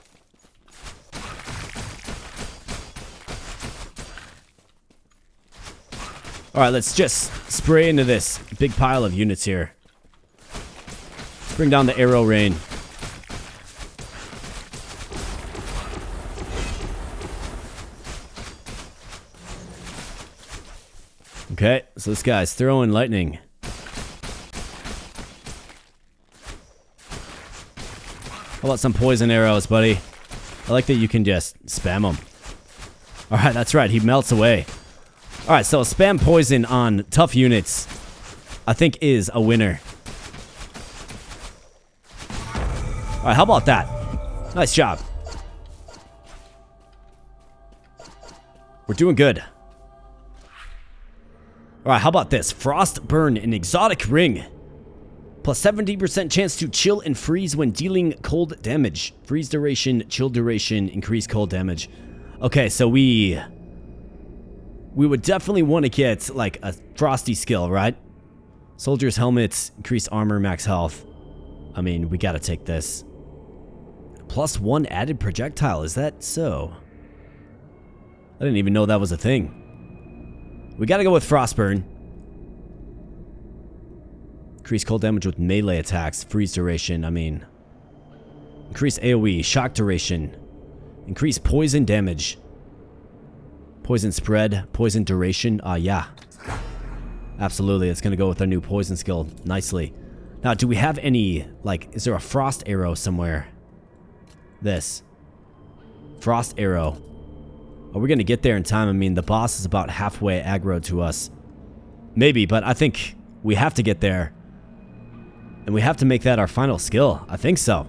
Alright, let's just spray into this big pile of units here. Let's bring down the arrow rain. Okay, so this guy's throwing lightning. How about some poison arrows, buddy? I like that you can just spam them. Alright, that's right, he melts away. Alright, so spam poison on tough units, I think, is a winner. Alright, how about that? Nice job. We're doing good. Alright, how about this? Frost Burn, an exotic ring. Plus 70% chance to chill and freeze when dealing cold damage. Freeze duration, chill duration, increase cold damage. Okay, so we would definitely want to get, like, a frosty skill, right? Soldier's helmets, increased armor, max health. I mean, we gotta take this. Plus 1 added projectile, is that so? I didn't even know that was a thing. We gotta go with Frostburn. Increase cold damage with melee attacks, freeze duration, I mean. Increase AoE, shock duration. Increase poison damage. Poison spread, poison duration, yeah. Absolutely, it's gonna go with our new poison skill nicely. Now, do we have any, like, is there a frost arrow somewhere? This. Frost arrow. Are we gonna get there in time? I mean, the boss is about halfway aggro to us. Maybe, but I think we have to get there. And we have to make that our final skill. I think so.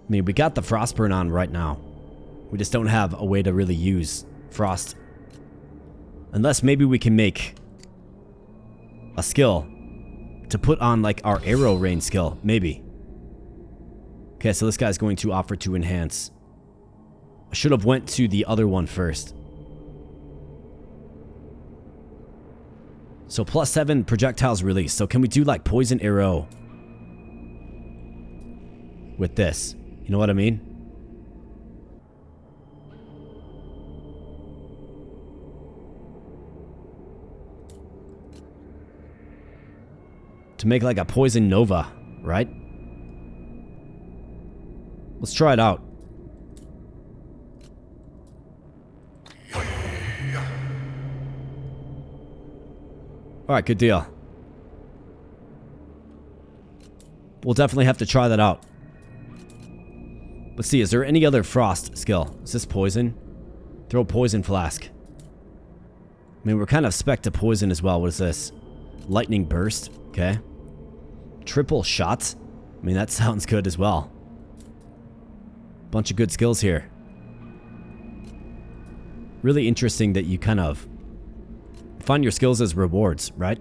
I mean, we got the Frostburn on right now. We just don't have a way to really use Frost. Unless maybe we can make a skill to put on, like, our arrow rain skill. Maybe. Okay, so this guy's going to offer to enhance. I should have went to the other one first. So plus 7 projectiles release. So can we do, like, poison arrow with this? You know what I mean? To make, like, a poison nova, right? Let's try it out. Alright, good deal. We'll definitely have to try that out. Let's see, is there any other frost skill? Is this poison? Throw poison flask. I mean, we're kind of spec to poison as well. What is this? Lightning burst. Okay. Triple shot. I mean, that sounds good as well. Bunch of good skills here. Really interesting that you kind of find your skills as rewards, right?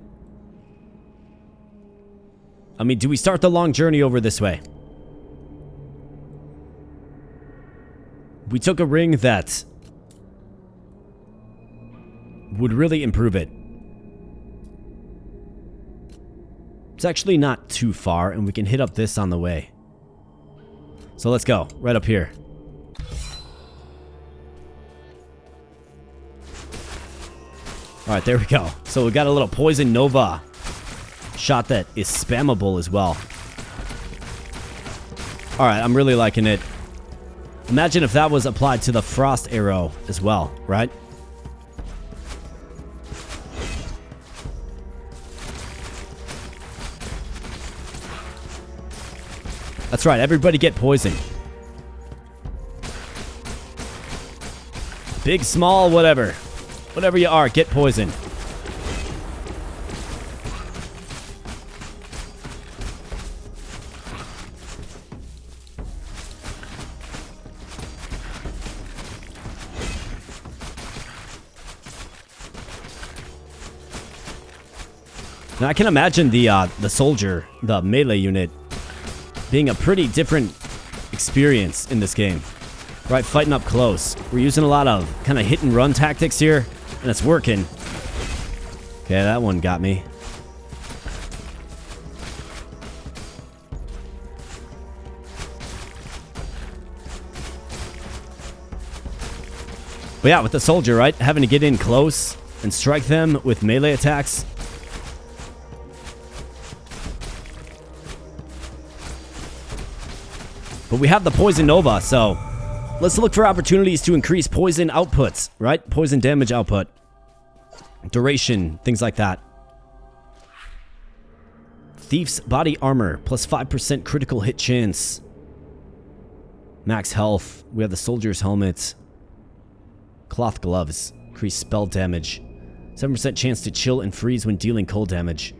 I mean, do we start the long journey over this way? we took a ring that would really improve it. It's actually not too far, and we can hit up this on the way. So let's go, right up here. Alright, there we go. So we got a little Poison Nova shot that is spammable as well. Alright, I'm really liking it. Imagine if that was applied to the Frost Arrow as well, right? That's right, everybody get poisoned. Big, small, whatever. Whatever you are, get poisoned. Now I can imagine the soldier, the melee unit, being a pretty different experience in this game. Right, fighting up close. We're using a lot of kind of hit and run tactics here, and it's working. Okay, that one got me. But yeah, with the soldier, right, having to get in close and strike them with melee attacks. But we have the Poison Nova, so let's look for opportunities to increase poison outputs, right? Poison damage output. Duration, things like that. Thief's Body Armor, plus 5% critical hit chance. Max health. We have the Soldier's Helmet. Cloth Gloves, increase spell damage. 7% chance to chill and freeze when dealing cold damage.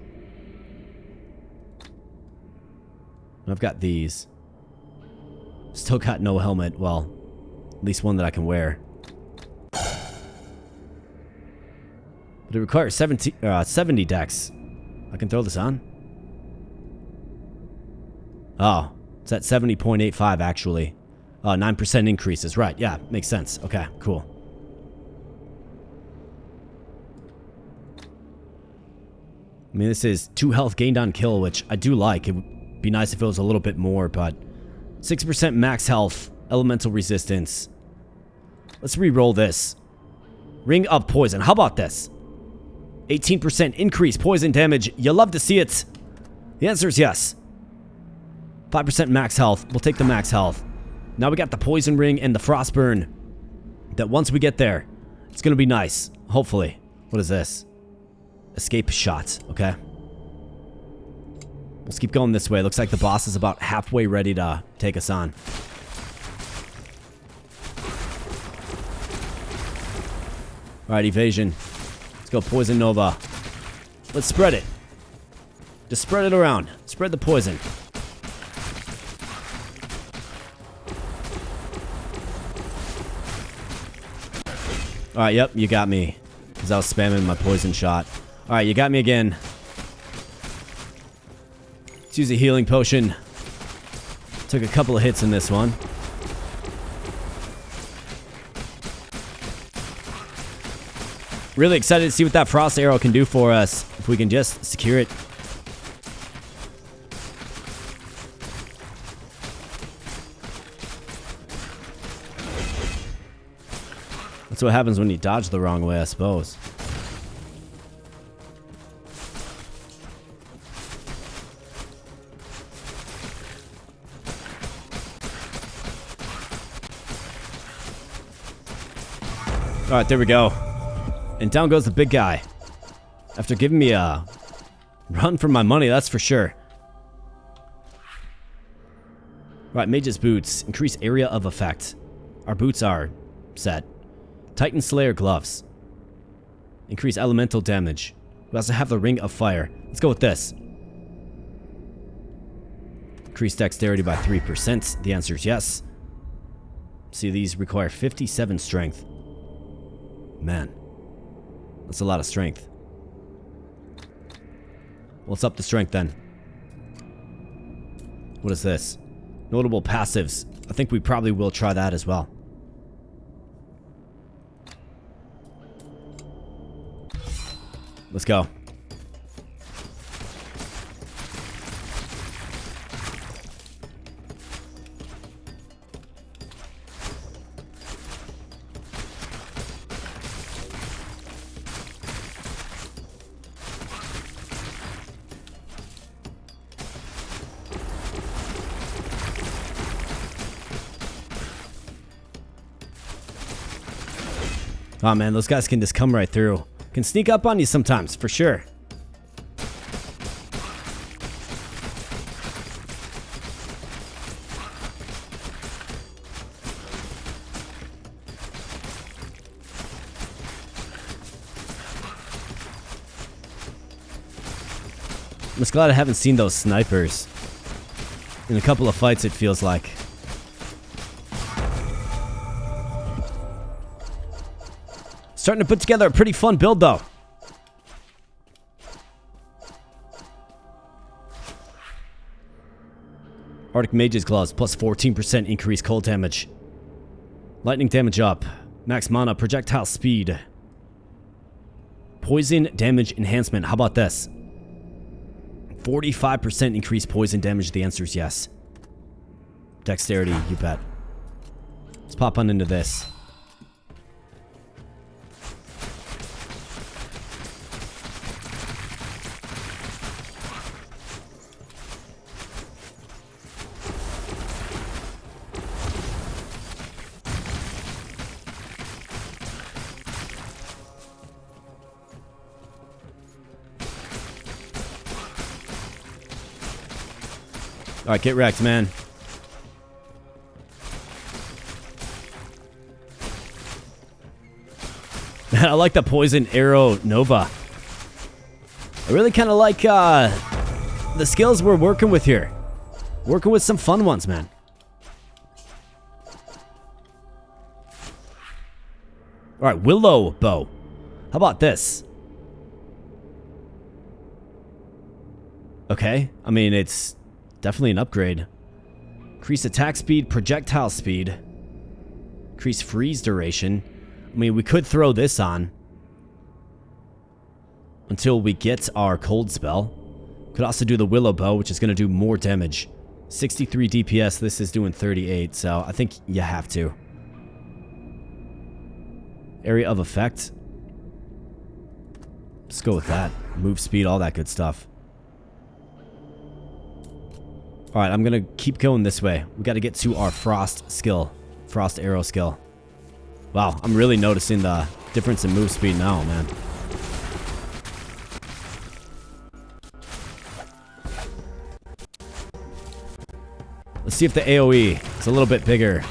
I've got these. Still got no helmet. Well, at least one that I can wear. But it requires 70 dex. I can throw this on? Oh, it's at 70.85 actually. 9% increases. Right, yeah, makes sense. Okay, cool. I mean, this is 2 health gained on kill, which I do like. It would be nice if it was a little bit more, but 6% max health, elemental resistance. Let's re-roll this. Ring of Poison. How about this? 18% increase poison damage. You love to see it. The answer is yes. 5% max health. We'll take the max health. Now we got the Poison Ring and the Frostburn. That once we get there, it's going to be nice. Hopefully. What is this? Escape shot. Okay. Let's keep going this way. Looks like the boss is about halfway ready to take us on. Alright, evasion. Let's go Poison Nova. Let's spread it. Just spread it around. Spread the poison. Alright, yep, you got me. Because I was spamming my poison shot. Alright, you got me again. Let's use a healing potion. Took a couple of hits in this one. Really excited to see what that frost arrow can do for us. If we can just secure it. That's what happens when you dodge the wrong way, I suppose. Alright, there we go. And down goes the big guy. After giving me a run for my money, that's for sure. Right, Mage's Boots. Increase area of effect. Our boots are set. Titan Slayer gloves. Increase elemental damage. We also have the Ring of Fire. Let's go with this. Increase dexterity by 3%. The answer is yes. See, these require 57 strength. Man. That's a lot of strength. Let's up the strength then. What is this? Notable passives. I think we probably will try that as well. Let's go. Oh man, those guys can just come right through. Can sneak up on you sometimes, for sure. I'm just glad I haven't seen those snipers in a couple of fights, it feels like. Starting to put together a pretty fun build, though. Arctic Mage's Gloves, plus 14% increased cold damage. Lightning damage up. Max mana, projectile speed. Poison damage enhancement. How about this? 45% increased poison damage. The answer is yes. Dexterity, you bet. Let's pop on into this. Alright, get wrecked, man. I like the Poison Arrow Nova. I really kind of like the skills we're working with here. Working with some fun ones, man. Alright, Willow Bow. How about this? Okay, I mean, it's definitely an upgrade. Increase attack speed, projectile speed. Increase freeze duration. I mean, we could throw this on until we get our cold spell. Could also do the Willow Bow, which is going to do more damage. 63 DPS, this is doing 38, so I think you have to. Area of effect. Let's go with that. Move speed, all that good stuff. Alright, I'm gonna keep going this way. We gotta get to our frost skill. Frost arrow skill. Wow, I'm really noticing the difference in move speed now, man. Let's see if the AoE is a little bit bigger.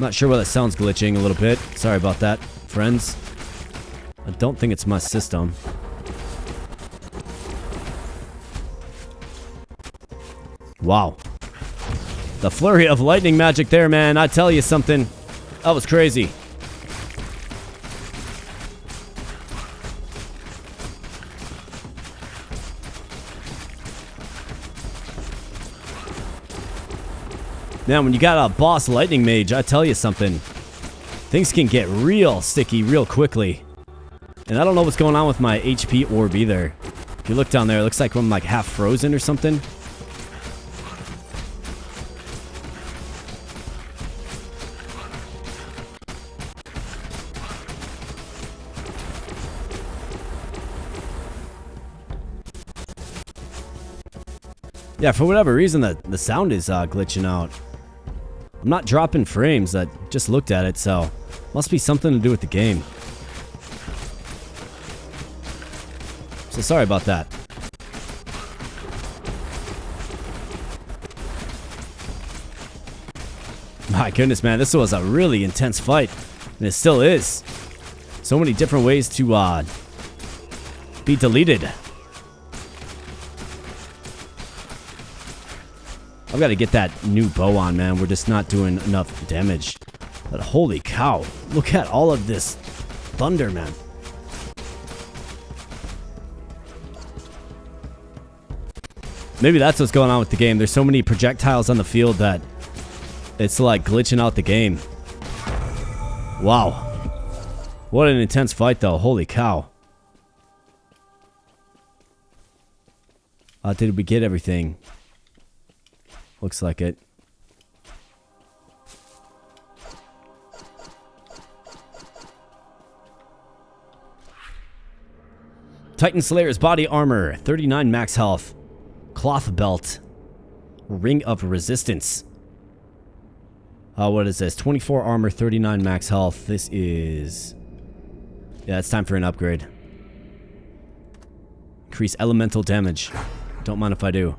Not sure why that sound's glitching a little bit. Sorry about that, friends. I don't think it's my system. Wow. The flurry of lightning magic there, man. I tell you something. That was crazy. Now, when you got a boss lightning mage, I tell you something. Things can get real sticky real quickly. And I don't know what's going on with my HP orb either. If you look down there, it looks like I'm like half frozen or something. Yeah, for whatever reason, the sound is glitching out. I'm not dropping frames. I just looked at it, so must be something to do with the game. So sorry about that. My goodness, man, this was a really intense fight, and it still is. So many different ways to be deleted. I've got to get that new bow on, man. We're just not doing enough damage. But holy cow, look at all of this thunder, man. Maybe that's what's going on with the game. There's so many projectiles on the field that it's like glitching out the game. Wow. What an intense fight, though. Holy cow. Did we get everything? Looks like it. Titan Slayer's body armor, 39 max health. Cloth belt. Ring of resistance. What is this? 24 armor, 39 max health. This is... Yeah, it's time for an upgrade. Increase elemental damage. Don't mind if I do.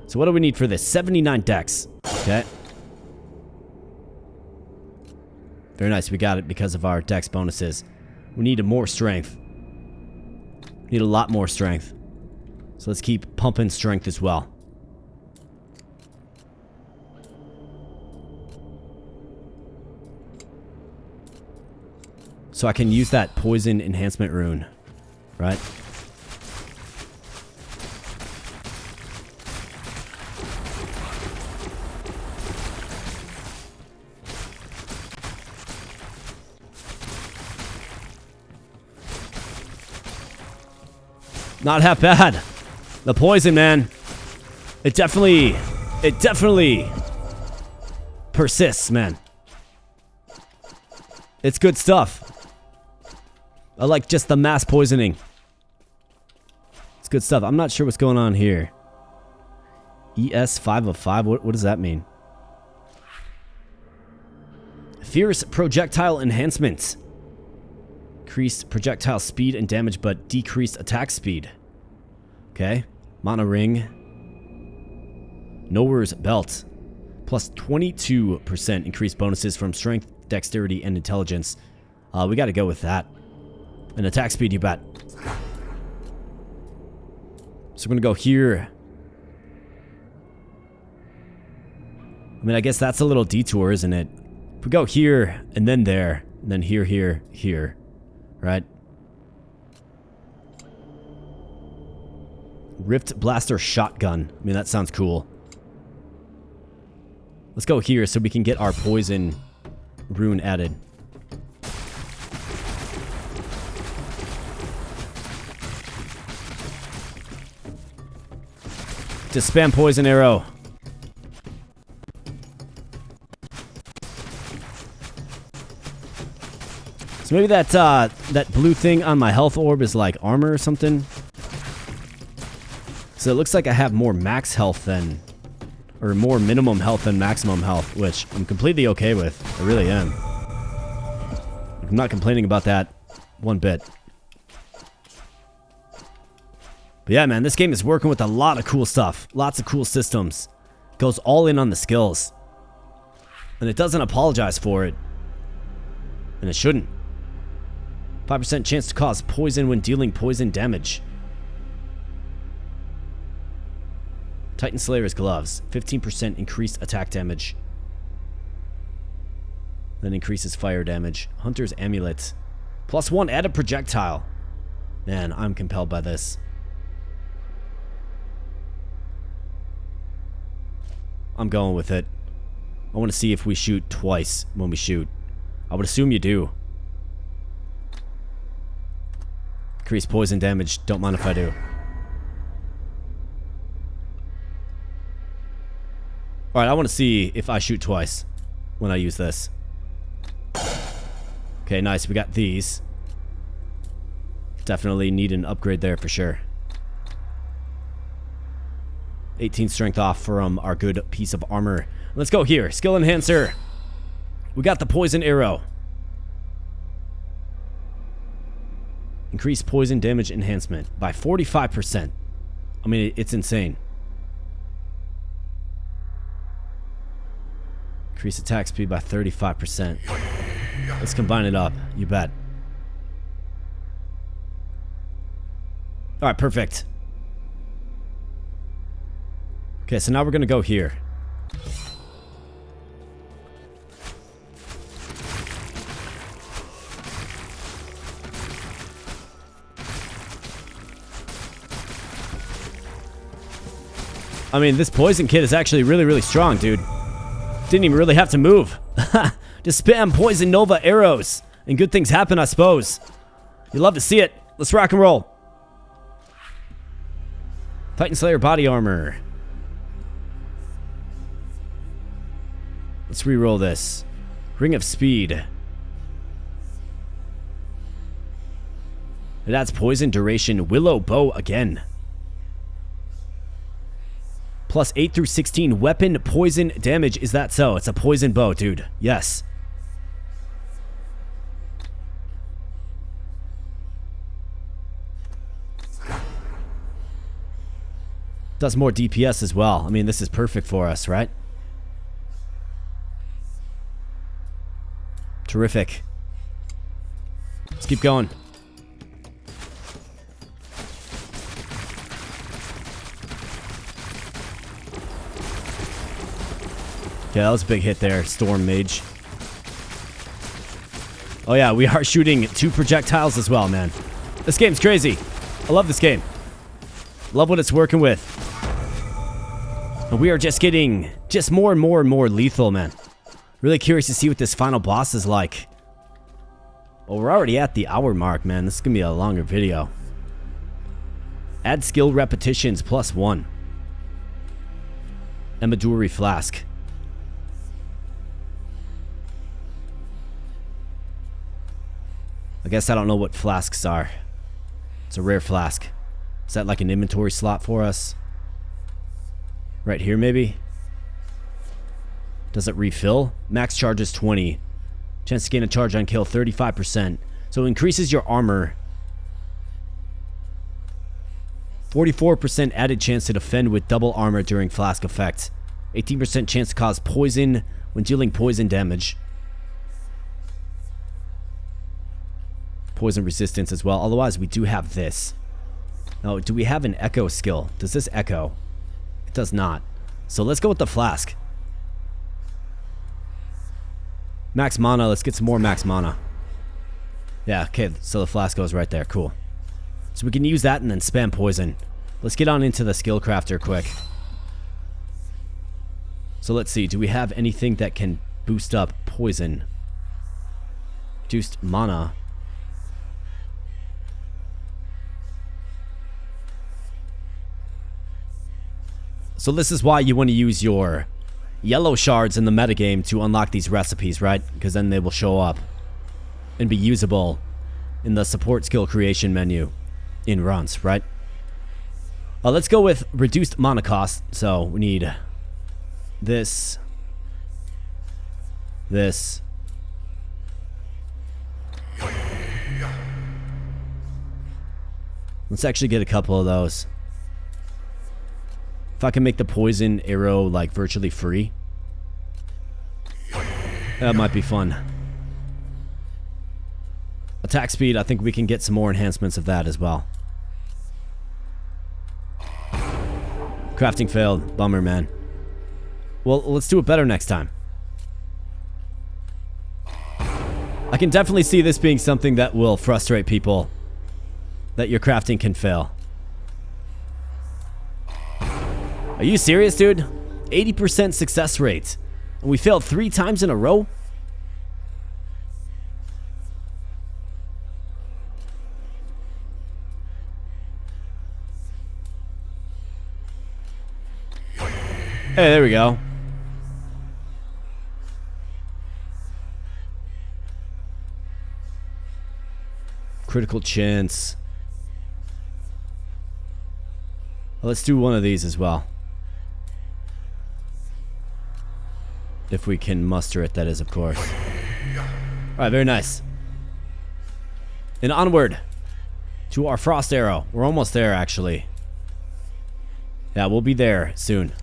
So what do we need for this? 79 dex. Okay. Very nice. We got it because of our dex bonuses. We need more strength. We need a lot more strength. So let's keep pumping strength as well. So I can use that poison enhancement rune, right? Not half bad. The poison, man. It definitely persists, man. It's good stuff. I like just the mass poisoning. It's good stuff. I'm not sure what's going on here. ES 5 of 5. What does that mean? Fierce projectile enhancements. Increased projectile speed and damage, but decreased attack speed. Okay. Mana ring. Nowhere's belt. Plus 22% increased bonuses from strength, dexterity, and intelligence. We gotta go with that. And attack speed, you bet. So we're gonna go here. I mean, I guess that's a little detour, isn't it? If we go here, and then there, and then here, here, here. Right? Rift Blaster Shotgun. I mean, that sounds cool. Let's go here so we can get our poison rune added. Just spam poison arrow. So maybe that that blue thing on my health orb is like armor or something. So it looks like I have more max health than, or more minimum health than maximum health, which I'm completely okay with. I really am. I'm not complaining about that one bit. But yeah, man, this game is working with a lot of cool stuff. Lots of cool systems. Goes all in on the skills. And it doesn't apologize for it. And it shouldn't. 5% chance to cause poison when dealing poison damage. Titan Slayer's gloves. 15% increased attack damage. Then increases fire damage. Hunter's amulet. +1 added projectile. Man, I'm compelled by this. I'm going with it. I want to see if we shoot twice when we shoot. I would assume you do. Increase poison damage. Don't mind if I do. Alright, I want to see if I shoot twice when I use this. Okay, nice. We got these. Definitely need an upgrade there for sure. 18 strength off from our good piece of armor. Let's go here. Skill enhancer. We got the poison arrow. Increase poison damage enhancement by 45%. I mean, it's insane. Increase attack speed by 35%. Let's combine it up. You bet. Alright, perfect. Okay, so now we're going to go here. I mean, this poison kit is actually really, really strong, dude. Didn't even really have to move. Just spam poison nova arrows. And good things happen, I suppose. You love to see it. Let's rock and roll. Titan Slayer body armor. Let's re-roll this. Ring of Speed. It adds poison duration. Willow bow again. Plus 8 through 16 weapon poison damage. Is that so? It's a poison bow, dude. Yes. Does more DPS as well. I mean, this is perfect for us, right? Terrific. Let's keep going. Yeah, that was a big hit there, Storm Mage. Oh yeah, we are shooting 2 projectiles as well, man. This game's crazy. I love this game. Love what it's working with. And we are just getting more and more and more lethal, man. Really curious to see what this final boss is like. Well, we're already at the hour mark, man. This is going to be a longer video. Add skill repetitions plus 1. Emaduri Flask. I guess I don't know what flasks are. It's a rare flask. Is that like an inventory slot for us? Right here, maybe? Does it refill? Max charge is 20. Chance to gain a charge on kill, 35%. So it increases your armor. 44% added chance to defend with double armor during flask effect. 18% chance to cause poison when dealing poison damage. Poison resistance as well. Otherwise, we do have this. Now, do we have an echo skill? Does this echo? It does not. So let's go with the flask. Max mana. Let's get some more max mana. Yeah, okay. So the flask goes right there. Cool. So we can use that and then spam poison. Let's get on into the skill crafter quick. So let's see. Do we have anything that can boost up poison? Reduced mana. So this is why you want to use your yellow shards in the metagame to unlock these recipes, right? Because then they will show up and be usable in the support skill creation menu in runs, right? Let's go with reduced mana cost. So we need this, this. Let's actually get a couple of those. If I can make the poison arrow like virtually free, that might be fun. Attack speed, I think we can get some more enhancements of that as well. Crafting failed. Bummer, man. Well, let's do it better next time. I can definitely see this being something that will frustrate people, that your crafting can fail. Are you serious, dude? 80% success rate. And we failed 3 times in a row? Hey, there we go. Critical chance. Well, let's do one of these as well. If we can muster it, that is, of course. Alright, very nice. And onward to our frost arrow. We're almost there, actually. Yeah, we'll be there soon.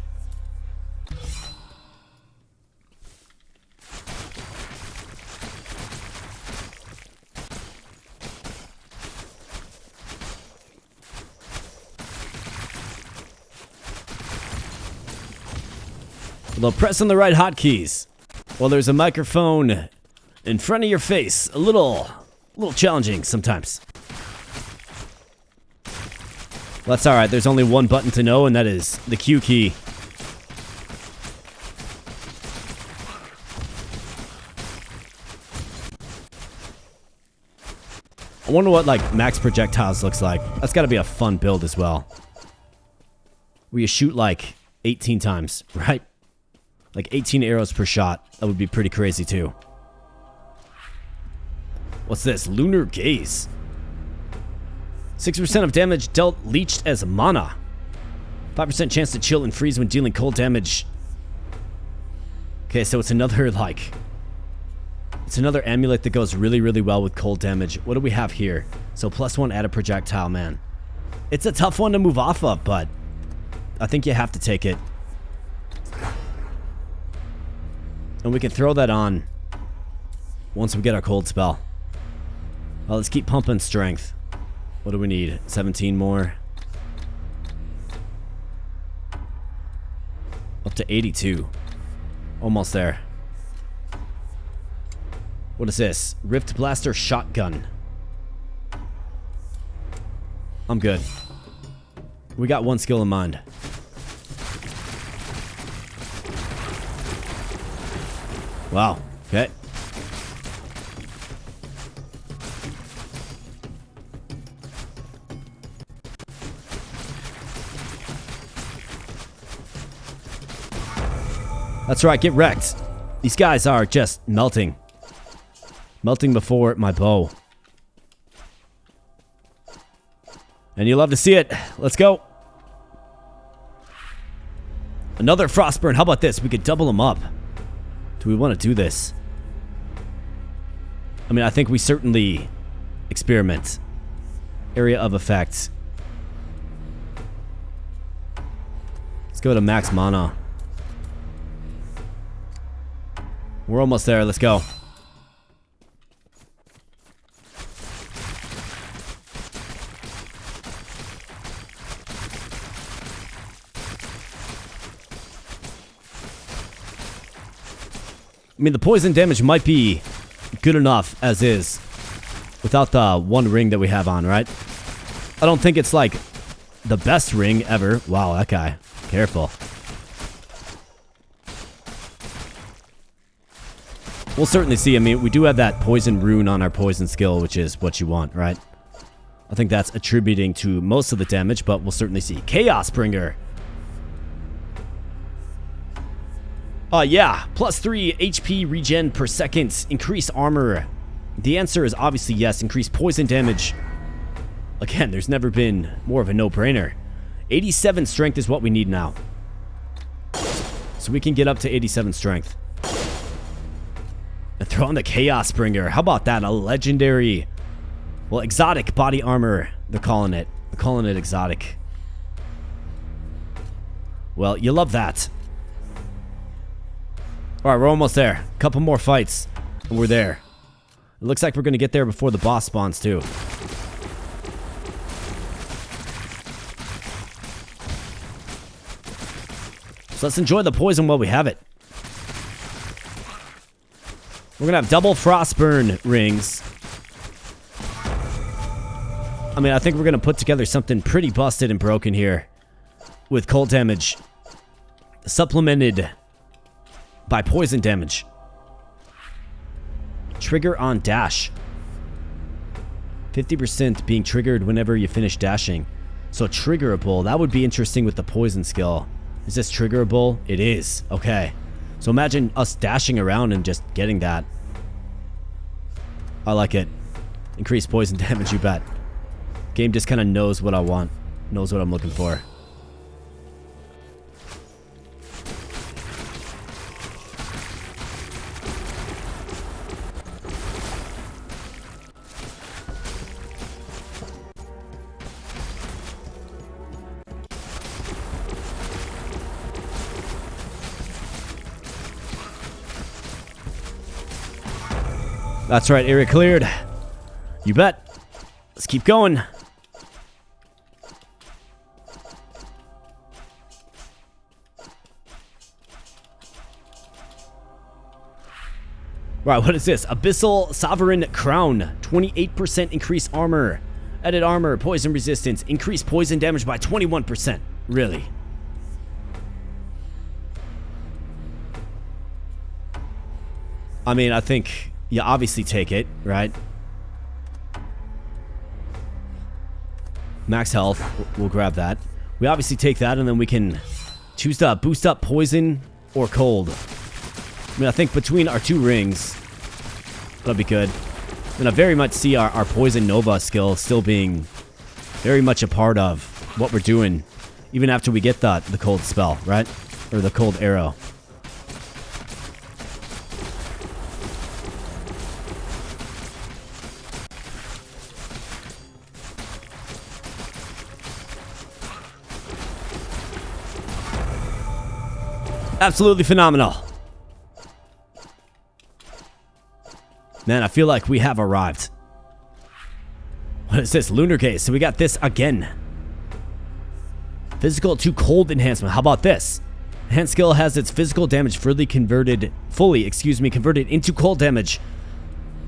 Although pressing the right hotkeys while there's a microphone in front of your face, a little challenging sometimes. Well, that's alright, there's only one button to know, and that is the Q key. wonder what, like, max projectiles looks like. That's got to be a fun build as well. Where you shoot, like, 18 times, right? Like, 18 arrows per shot. That would be pretty crazy, too. What's this? Lunar Gaze. 6% of damage dealt leached as mana. 5% chance to chill and freeze when dealing cold damage. Okay, so it's another, like... It's another amulet that goes really, really well with cold damage. What do we have here? So +1 added projectile, man. It's a tough one to move off of, but I think you have to take it. And we can throw that on once we get our cold spell. Well, let's keep pumping strength. What do we need? 17 more. Up to 82. Almost there. What is this? Rift Blaster Shotgun. I'm good. We got one skill in mind. Wow. Okay. That's right, get wrecked. These guys are just melting. Melting before my bow. And you love to see it. Let's go. Another Frostburn. How about this? We could double them up. Do we want to do this? I mean, I think we certainly experiment. Area of effect. Let's go to max mana. We're almost there. Let's go. I mean, the poison damage might be good enough as is without the one ring that we have on, right? I don't think it's like the best ring ever. Wow, that guy. Careful. We'll certainly see. I mean, we do have that poison rune on our poison skill, which is what you want, right? I think that's attributing to most of the damage, but we'll certainly see. Chaos Bringer. Yeah, +3 HP regen per second, increased armor. The answer is obviously yes, increased poison damage. Again, there's never been more of a no-brainer. 87 strength is what we need now. So we can get up to 87 strength. And throw on the Chaos Bringer. How about that? A legendary, well, exotic body armor, they're calling it. They're calling it exotic. Well, you love that. Alright, we're almost there. A couple more fights, and we're there. It looks like we're going to get there before the boss spawns, too. So let's enjoy the poison while we have it. We're going to have double Frostburn rings. I mean, I think we're going to put together something pretty busted and broken here. With cold damage. Supplemented by poison damage. Trigger on dash. 50% being triggered whenever you finish dashing. So triggerable. That would be interesting with the poison skill. Is this triggerable? It is. Okay. So imagine us dashing around and just getting that. I like it. Increased poison damage, you bet. Game just kind of knows what I want. Knows what I'm looking for. That's right, area cleared. You bet. Let's keep going. Right, what is this? Abyssal Sovereign Crown. 28% increased armor. Added armor, poison resistance. Increased poison damage by 21%. Really? I mean, I think you obviously take it, right? Max health. We'll grab that. We obviously take that, and then we can choose to boost up poison or cold. I mean, I think between our 2 rings, that'll be good. And I very much see our Poison Nova skill still being very much a part of what we're doing, even after we get the cold spell, right? Or the cold arrow. Absolutely phenomenal. Man, I feel like we have arrived. What is this? Lunar Gaze. So we got this again. Physical to cold enhancement. How about this? Enhanced skill has its physical damage fully converted into cold damage.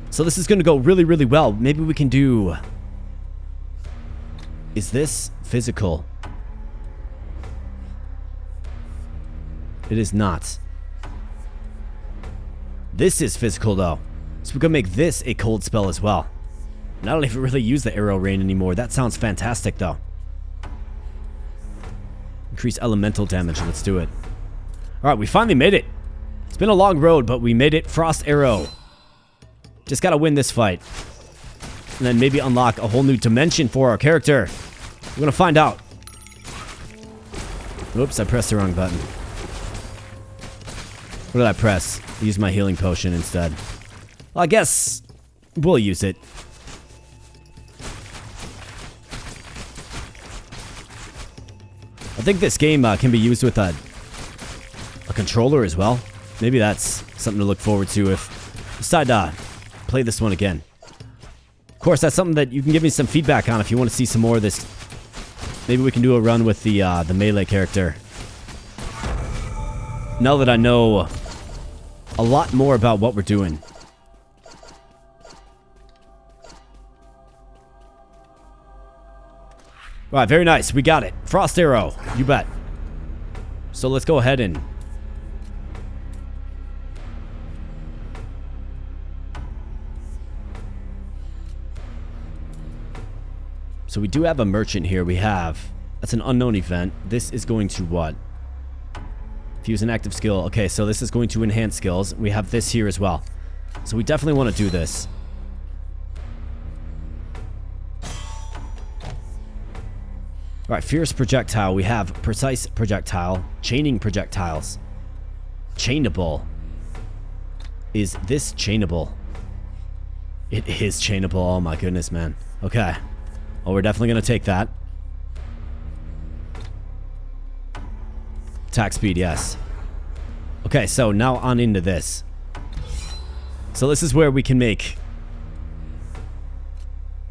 So this is going to go really, really well. Maybe we can do... Is this physical? It is not. This is physical though. So we're going to make this a cold spell as well. And I don't even really use the arrow rain anymore. That sounds fantastic though. Increase elemental damage. Let's do it. Alright, we finally made it. It's been a long road, but we made it. Frost arrow. Just got to win this fight. And then maybe unlock a whole new dimension for our character. We're going to find out. Oops, I pressed the wrong button. What did I press? Use my healing potion instead. Well, I guess we'll use it. I think this game can be used with a controller as well. Maybe that's something to look forward to if you decide to play this one again. Of course, that's something that you can give me some feedback on if you want to see some more of this. Maybe we can do a run with the melee character. Now that I know a lot more about what we're doing. Alright, very nice. We got it. Frost arrow. You bet. So let's go ahead and... So we do have a merchant here. We have... That's an unknown event. This is going to what? Fuse an active skill. Okay, so this is going to enhance skills. We have this here as well. So we definitely want to do this. Alright, fierce projectile. We have precise projectile. Chaining projectiles. Chainable. Is this chainable? It is chainable. Oh my goodness, man. Okay. Well, we're definitely going to take that. Attack speed, yes. Okay, so now on into this. So this is where we can make...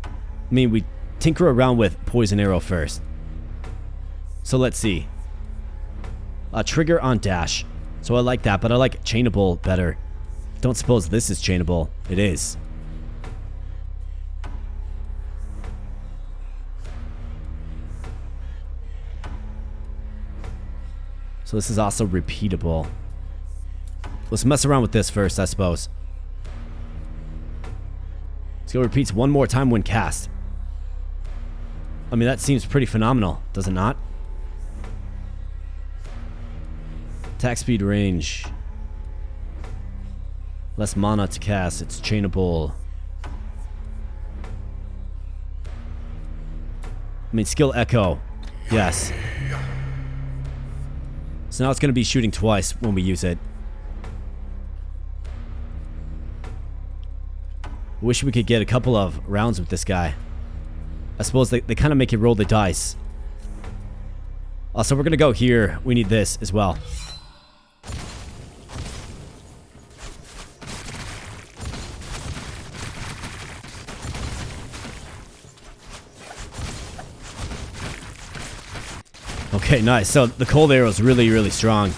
I mean, we tinker around with poison arrow first. So let's see. Trigger on dash. So I like that, but I like chainable better. Don't suppose this is chainable. It is. So this is also repeatable. Let's mess around with this first, I suppose. Skill repeats one more time when cast. I mean, that seems pretty phenomenal, does it not? Attack speed, range. Less mana to cast. It's chainable. I mean, skill echo. Yes. So now it's going to be shooting twice when we use it. Wish we could get a couple of rounds with this guy. I suppose they kind of make you roll the dice. Also, we're going to go here. We need this as well. Okay, nice. So the cold arrow is really, really strong.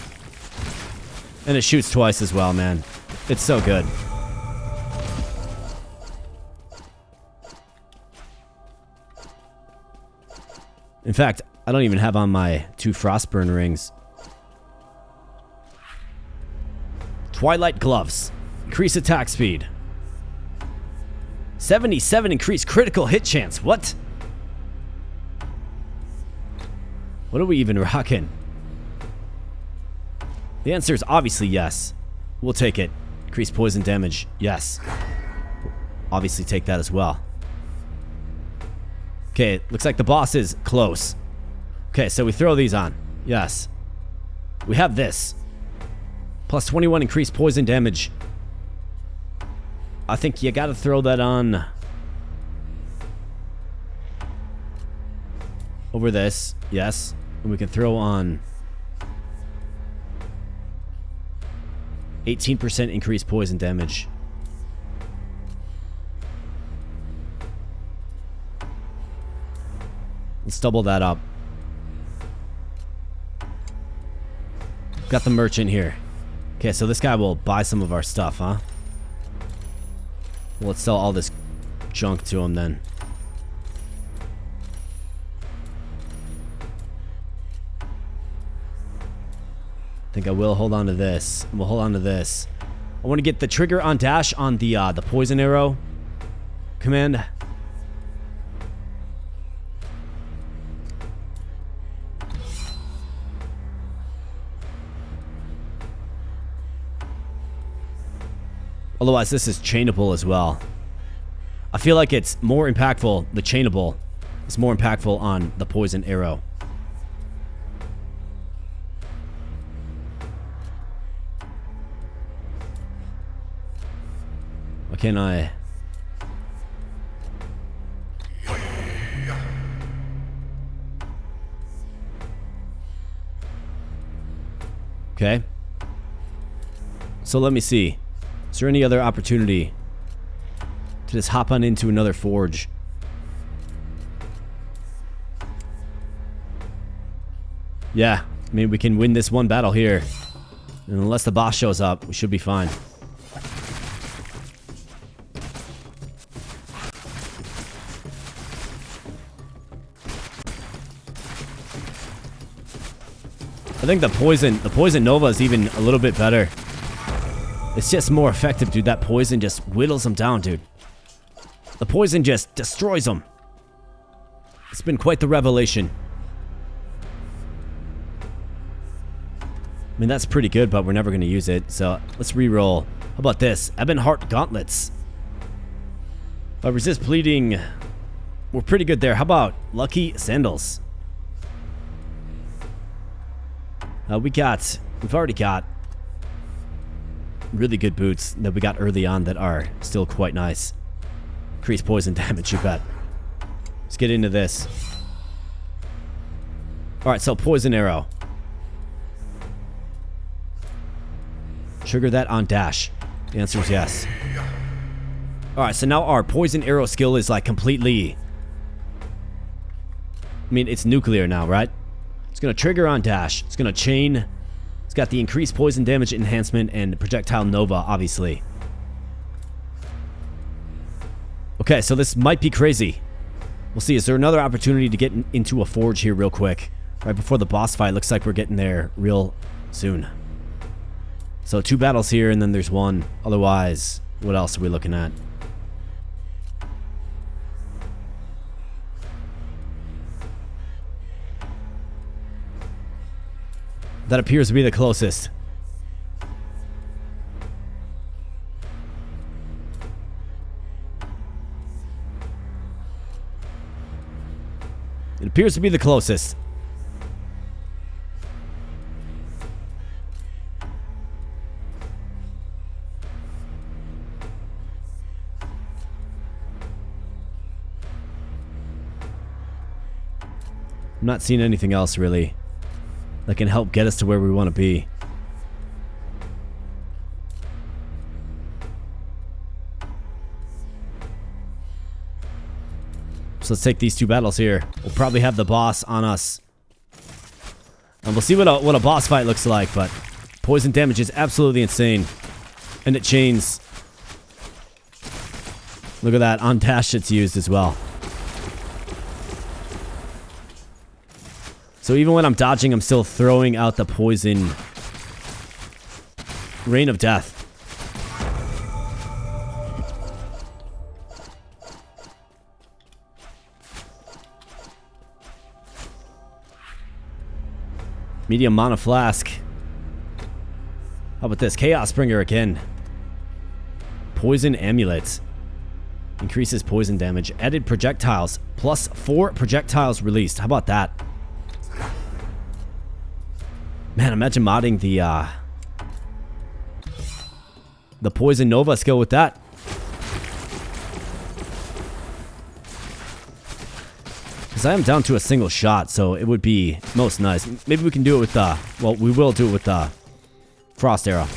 And it shoots twice as well, man. It's so good. In fact, I don't even have on my 2 Frostburn rings. Twilight Gloves. Increase attack speed. 77 increased critical hit chance. What? What are we even rocking? The answer is obviously yes. We'll take it. Increase poison damage. Yes. Obviously take that as well. Okay, looks like the boss is close. Okay, so we throw these on. Yes. We have this. Plus 21 increased poison damage. I think you gotta throw that on over this. Yes. And we can throw on 18% increased poison damage. Let's double that up. Got the merchant here. Okay, so this guy will buy some of our stuff, huh? Well, let's sell all this junk to him then. I think I will hold on to this. We'll hold on to this. I want to get the trigger on dash on the poison arrow command. Otherwise, this is chainable as well. I feel like it's more impactful, the chainable is more impactful on the poison arrow. Why can't I? Okay. So let me see. Is there any other opportunity to just hop on into another forge? Yeah, I mean, we can win this one battle here. And unless the boss shows up, we should be fine. I think the poison Nova is even a little bit better. It's just more effective, dude. That poison just whittles them down, dude. The poison just destroys them. It's been quite the revelation. I mean, that's pretty good, but we're never going to use it. So let's re-roll. How about this? Ebon Heart Gauntlets. Resist bleeding. We're pretty good there. How about Lucky Sandals? We've already got really good boots that we got early on that are still quite nice. Increase poison damage, you bet. Let's get into this. Alright, so poison arrow. Trigger that on dash. The answer is yes. Alright, so now our poison arrow skill is like completely... I mean, it's nuclear now, right? It's going to trigger on dash. It's going to chain. It's got the increased poison damage enhancement and projectile nova, obviously. Okay, so this might be crazy. We'll see. Is there another opportunity to get into a forge here real quick? Right before the boss fight. Looks like we're getting there real soon. So 2 battles here, and then there's 1. Otherwise, what else are we looking at? That appears to be the closest. It appears to be the closest. I'm not seeing anything else really that can help get us to where we want to be. So let's take these 2 battles here. We'll probably have the boss on us. And we'll see what a boss fight looks like, but poison damage is absolutely insane. And it chains. Look at that, on dash it's used as well. So even when I'm dodging, I'm still throwing out the poison. Rain of Death. Medium mana flask. How about this? Chaos Bringer again. Poison amulet. Increases poison damage. Added projectiles. Plus 4 projectiles released. How about that? Man, imagine modding the Poison Nova skill with that. Because I am down to a single shot, so it would be most nice. Maybe we can do it with well, we will do it with Frost Arrow.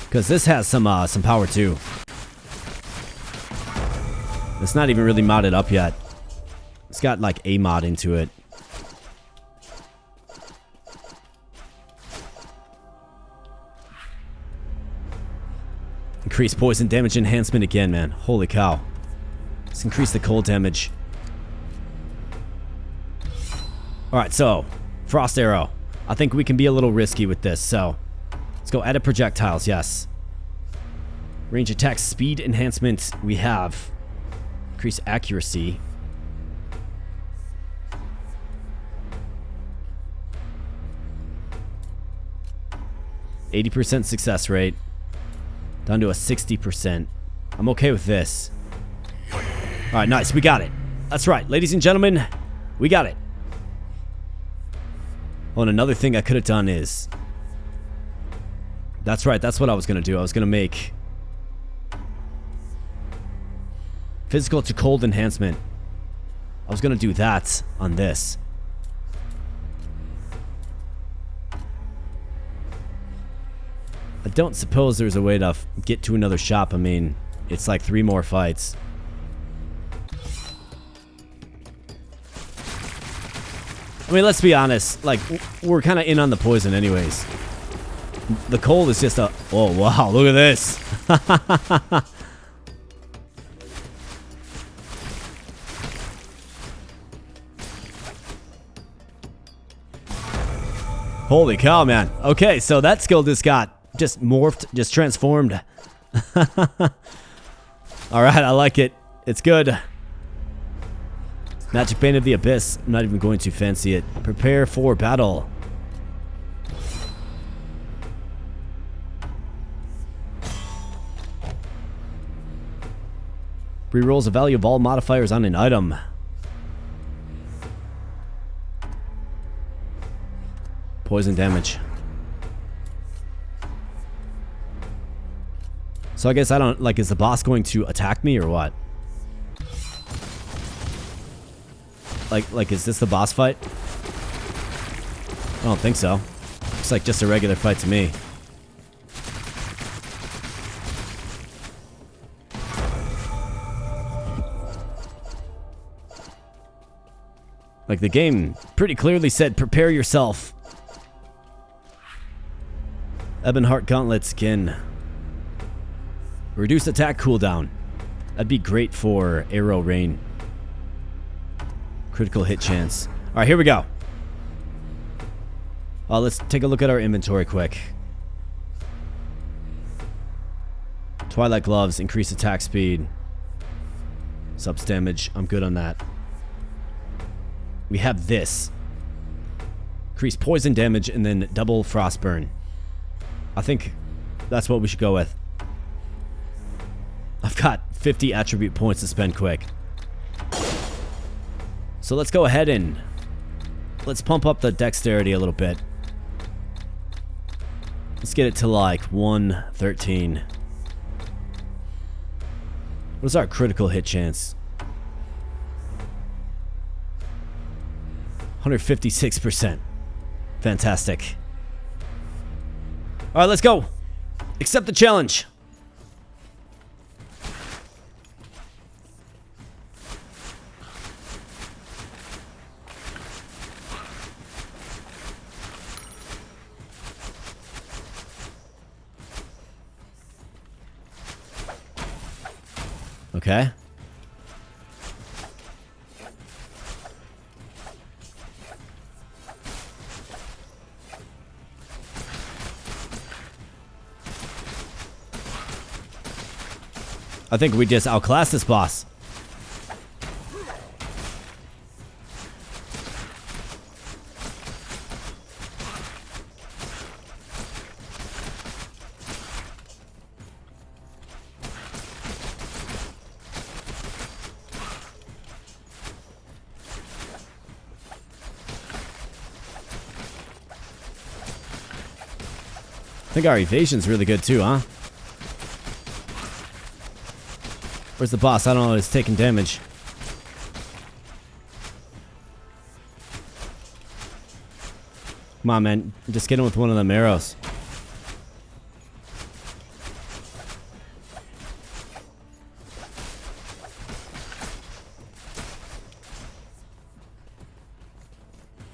Because this has some power too. It's not even really modded up yet. It's got like a mod into it. Increase poison damage enhancement again, man. Holy cow. Let's increase the cold damage. Alright, so Frost Arrow. I think we can be a little risky with this, so let's go edit projectiles, yes. Range attack speed enhancement we have. Increase accuracy. %80 success rate. Down to a 60%. I'm okay with this. Alright, nice. We got it. That's right. Ladies and gentlemen, we got it. Oh, and another thing I could have done is... That's right. That's what I was going to do. I was going to make... Physical to cold enhancement. I was going to do that on this. I don't suppose there's a way to get to another shop. I mean, it's like 3 more fights. I mean, let's be honest. Like, we're kind of in on the poison anyways. The cold is just a... Oh, wow. Look at this. Holy cow, man. Okay, so that skill just got... just morphed, just transformed. Alright, I like it. It's good. Magic Bane of the Abyss. I'm not even going to fancy it. Prepare for battle. Rerolls the value of all modifiers on an item. Poison damage. So I guess I don't... Like, is the boss going to attack me or what? Like, is this the boss fight? I don't think so. Looks like just a regular fight to me. Like, the game pretty clearly said, prepare yourself. Ebonheart Gauntlet skin. Reduce attack cooldown. That'd be great for arrow rain. Critical hit chance. Alright, here we go. Let's take a look at our inventory quick. Twilight Gloves, increase attack speed. Subs damage, I'm good on that. We have this. Increase poison damage and then double frostburn. I think that's what we should go with. I've got 50 attribute points to spend quick. So let's go ahead and let's pump up the dexterity a little bit. Let's get it to like 113. What's our critical hit chance? 156%. Fantastic. Alright, let's go. Accept the challenge. Okay. I think we just outclassed this boss. I think our evasion's really good too, huh? Where's the boss? I don't know. It's taking damage. Come on, man. Just get him with one of them arrows.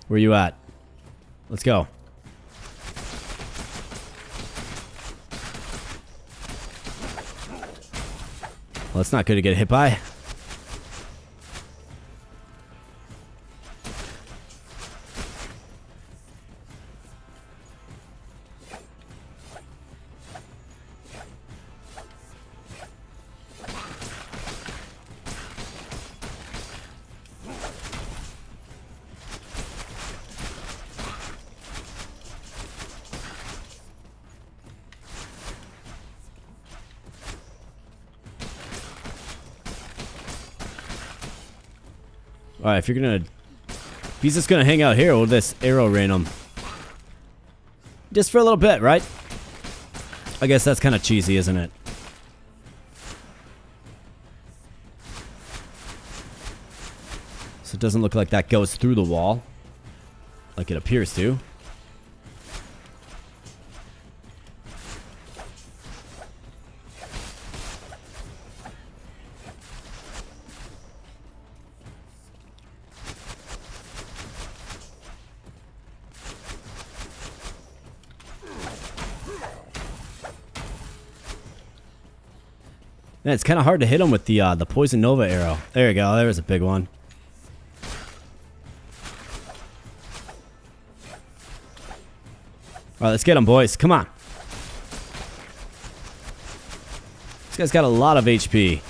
Where you at? Let's go. Well, it's not good to get hit by. Alright, if he's just gonna hang out here, we'll just arrow rain him. Just for a little bit, right? I guess that's kind of cheesy, isn't it? So it doesn't look like that goes through the wall, like it appears to. Man, it's kind of hard to hit him with the Poison Nova arrow. There you go. There was a big one. All right, let's get him, boys. Come on. This guy's got a lot of HP.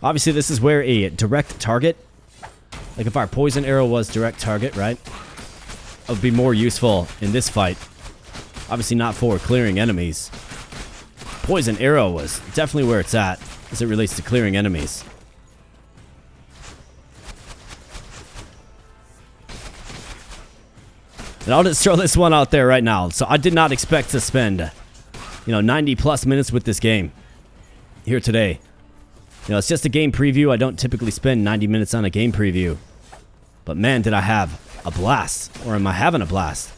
Obviously, this is where a direct target, like if our poison arrow was direct target, right, it would be more useful in this fight. Obviously not for clearing enemies. Poison arrow was definitely where it's at as it relates to clearing enemies. And I'll just throw this one out there right now. So I did not expect to spend, 90 plus minutes with this game here today. It's just a game preview. I don't typically spend 90 minutes on a game preview. But man, did I have a blast. Or am I having a blast?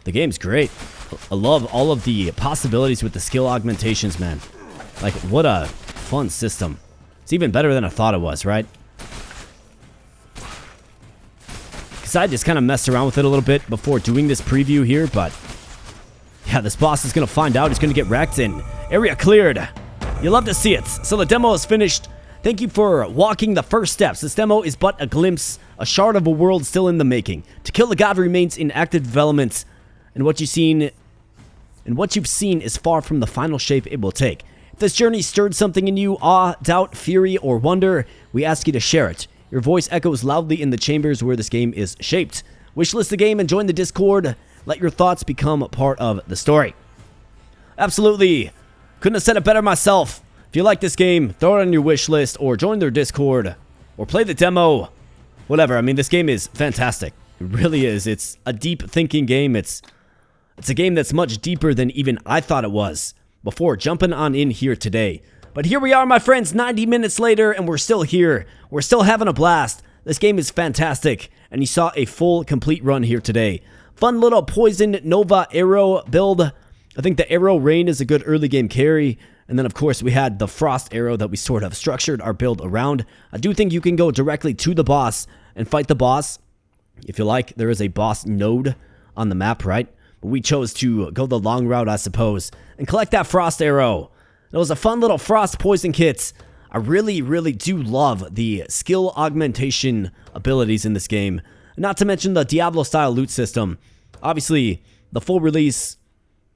The game's great. I love all of the possibilities with the skill augmentations, man. Like, what a fun system. It's even better than I thought it was, right? Because I just kind of messed around with it a little bit before doing this preview here, but yeah, this boss is going to find out. He's going to get wrecked and area cleared. You love to see it. So the demo is finished. Thank you for walking the first steps. This demo is but a glimpse, a shard of a world still in the making. To Kill the God remains in active development, and what you've seen is far from the final shape it will take. If this journey stirred something in you, awe, doubt, fury, or wonder, we ask you to share it. Your voice echoes loudly in the chambers where this game is shaped. Wishlist the game and join the Discord. Let your thoughts become part of the story. Absolutely. Couldn't have said it better myself. If you like this game, throw it on your wish list or join their Discord or play the demo. Whatever. I mean, this game is fantastic. It really is. It's a deep thinking game. It's a game that's much deeper than even I thought it was before jumping on in here today. But here we are, my friends, 90 minutes later, and we're still here. We're still having a blast. This game is fantastic, and you saw a full, complete run here today. Fun little Poison Nova arrow build. I think the arrow rain is a good early game carry. And then, of course, we had the frost arrow that we sort of structured our build around. I do think you can go directly to the boss and fight the boss. If you like, there is a boss node on the map, right? But we chose to go the long route, I suppose, and collect that frost arrow. It was a fun little frost poison kit. I really, really do love the skill augmentation abilities in this game. Not to mention the Diablo-style loot system. Obviously, the full release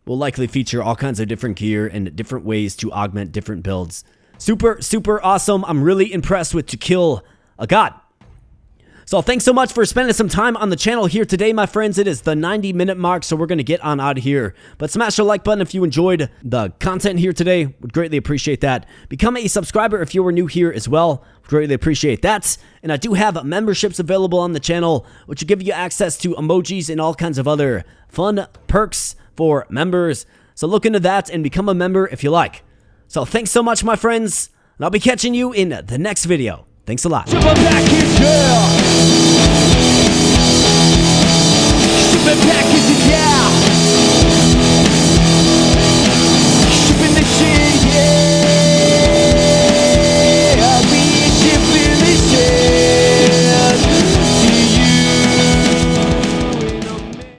will likely feature all kinds of different gear and different ways to augment different builds. Super, super awesome. I'm really impressed with To Kill a God. So thanks so much for spending some time on the channel here today, my friends. It is the 90-minute mark, so we're going to get on out of here. But smash the like button if you enjoyed the content here today. Would greatly appreciate that. Become a subscriber if you were new here as well. Would greatly appreciate that. And I do have memberships available on the channel, which will give you access to emojis and all kinds of other fun perks for members. So look into that and become a member if you like. So thanks so much, my friends, and I'll be catching you in the next video. Thanks a lot. Triple back in jail.